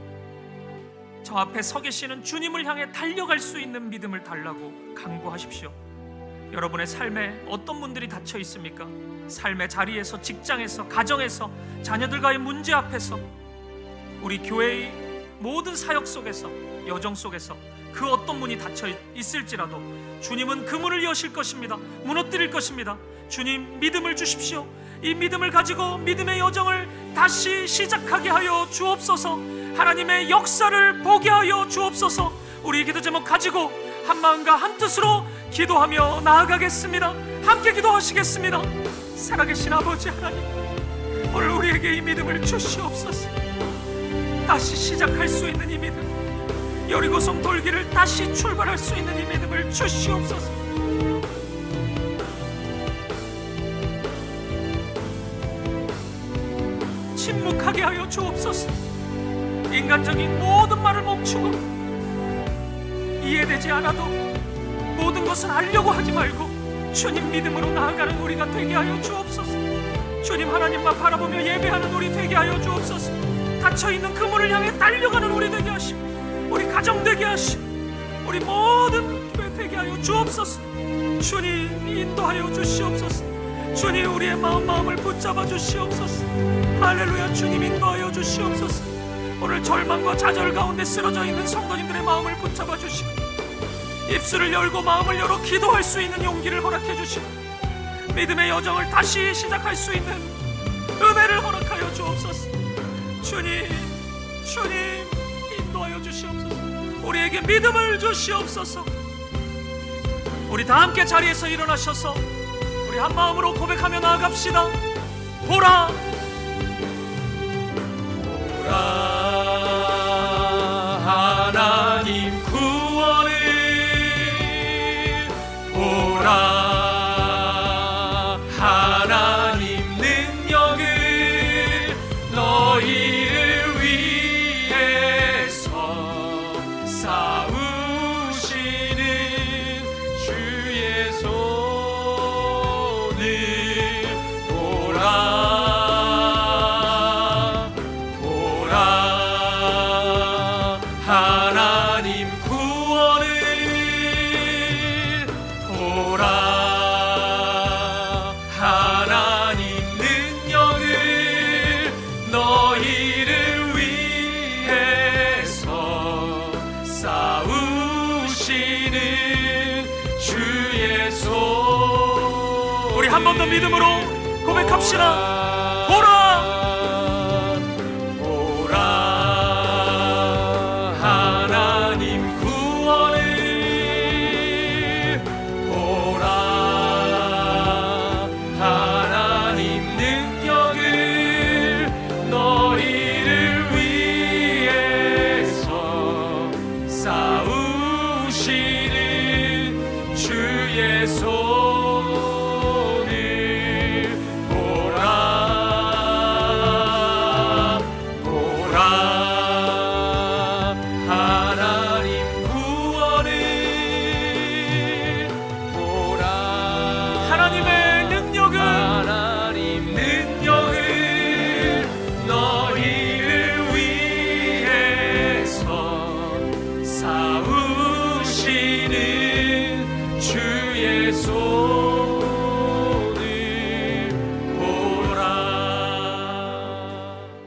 A: 저 앞에 서 계시는 주님을 향해 달려갈 수 있는 믿음을 달라고 간구하십시오. 여러분의 삶에 어떤 분들이 닫혀 있습니까? 삶의 자리에서, 직장에서, 가정에서, 자녀들과의 문제 앞에서, 우리 교회의 모든 사역 속에서, 여정 속에서 그 어떤 문이 닫혀 있을지라도 주님은 그 문을 여실 것입니다. 무너뜨릴 것입니다. 주님, 믿음을 주십시오. 이 믿음을 가지고 믿음의 여정을 다시 시작하게 하여 주옵소서. 하나님의 역사를 보게 하여 주옵소서. 우리 기도 제목 가지고 한 마음과 한 뜻으로 기도하며 나아가겠습니다. 함께 기도하시겠습니다. 살아계신 아버지 하나님, 오늘 우리에게 이 믿음을 주시옵소서. 다시 시작할 수 있는 이 믿음, 여리고성 돌기를 다시 출발할 수 있는 이 믿음을 주시옵소서. 침묵하게 하여 주옵소서. 인간적인 모든 말을 멈추고 이해되지 않아도 모든 것을 알려고 하지 말고 주님 믿음으로 나아가는 우리가 되게 하여 주옵소서. 주님 하나님만 바라보며 예배하는 우리 되게 하여 주옵소서. 닫혀있는 그 문을 향해 달려가는 우리 되게 하시고, 우리 가정 되게 하시고, 우리 모든 교회 되게 하여 주옵소서. 주님 인도하여 주시옵소서. 주님 우리의 마음을 붙잡아 주시옵소서. 할렐루야. 주님 인도하여 주시옵소서. 오늘 절망과 좌절 가운데 쓰러져 있는 성도님들의 마음을 붙잡아 주시고, 입술을 열고 마음을 열어 기도할 수 있는 용기를 허락해 주시고, 믿음의 여정을 다시 시작할 수 있는 은혜를 허락하여 주옵소서. 주님 인도하여 주시옵소서. 우리에게 믿음을 주시옵소서. 우리 다 함께 자리에서 일어나셔서 우리 한 마음으로 고백하며 나아갑시다. 보라,
C: 하나님 구원을 보라, 하나님 능력을 너희를 위해서 싸우시는 주의 손을 보라. 하나님 구원을 보라, 하나님 능력을 너희를 위해서 싸우시는 주의 손.
A: 우리 한 번 더 믿음으로 고백합시다. 보라,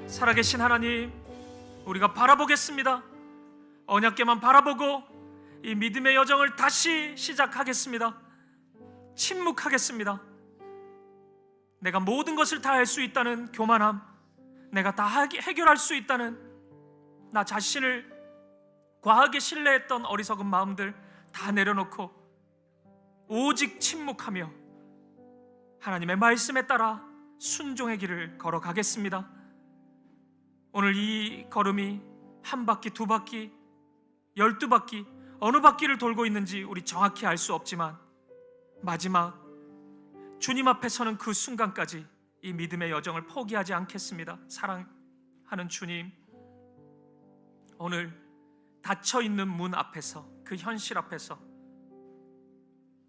A: 살아계신 하나님, 우리가 바라보겠습니다. 언약궤만 바라보고 이 믿음의 여정을 다시 시작하겠습니다. 침묵하겠습니다. 내가 모든 것을 다 할 수 있다는 교만함, 내가 다 해결할 수 있다는 나 자신을 과하게 신뢰했던 어리석은 마음들 다 내려놓고 오직 침묵하며 하나님의 말씀에 따라 순종의 길을 걸어가겠습니다. 오늘 이 걸음이 한 바퀴, 두 바퀴, 12바퀴, 어느 바퀴를 돌고 있는지 우리 정확히 알 수 없지만 마지막 주님 앞에 서는 그 순간까지 이 믿음의 여정을 포기하지 않겠습니다. 사랑하는 주님, 오늘 닫혀있는 문 앞에서, 그 현실 앞에서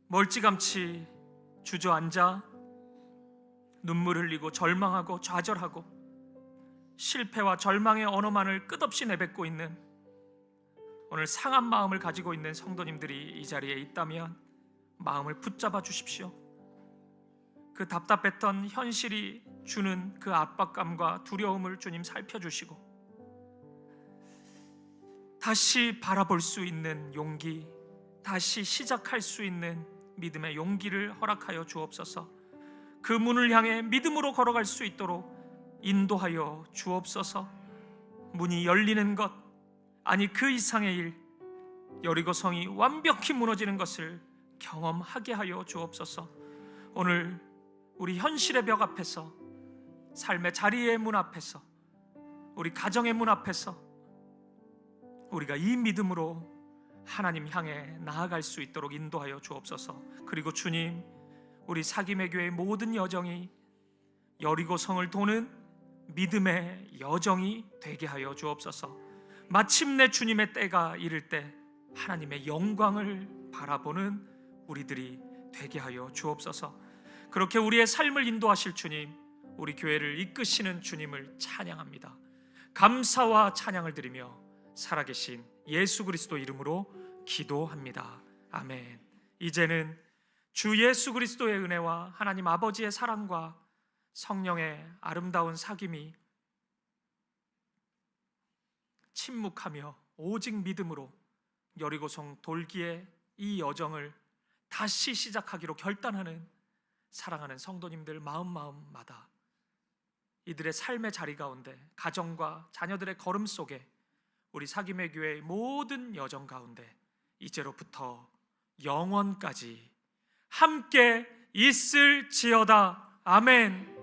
A: 멀찌감치 주저앉아 눈물 흘리고 절망하고 좌절하고 실패와 절망의 언어만을 끝없이 내뱉고 있는 오늘 상한 마음을 가지고 있는 성도님들이 이 자리에 있다면 마음을 붙잡아 주십시오. 그 답답했던 현실이 주는 그 압박감과 두려움을 주님 살펴주시고 다시 바라볼 수 있는 용기, 다시 시작할 수 있는 믿음의 용기를 허락하여 주옵소서. 그 문을 향해 믿음으로 걸어갈 수 있도록 인도하여 주옵소서. 문이 열리는 것, 아니 그 이상의 일, 여리고성이 완벽히 무너지는 것을 경험하게 하여 주옵소서. 오늘 우리 현실의 벽 앞에서, 삶의 자리의 문 앞에서, 우리 가정의 문 앞에서 우리가 이 믿음으로 하나님 향해 나아갈 수 있도록 인도하여 주옵소서. 그리고 주님, 우리 사김의 교회의 모든 여정이 여리고성을 도는 믿음의 여정이 되게 하여 주옵소서. 마침내 주님의 때가 이를 때 하나님의 영광을 바라보는 우리들이 되게 하여 주옵소서. 그렇게 우리의 삶을 인도하실 주님, 우리 교회를 이끄시는 주님을 찬양합니다. 감사와 찬양을 드리며 살아계신 예수 그리스도 이름으로 기도합니다. 아멘. 이제는 주 예수 그리스도의 은혜와 하나님 아버지의 사랑과 성령의 아름다운 사귐이 침묵하며 오직 믿음으로 여리고성 돌기의 이 여정을 다시 시작하기로 결단하는 사랑하는 성도님들 마음마다 이들의 삶의 자리 가운데, 가정과 자녀들의 걸음 속에 우리 사김의 교회의 모든 여정 가운데 이제로부터 영원까지 함께 있을지어다. 아멘.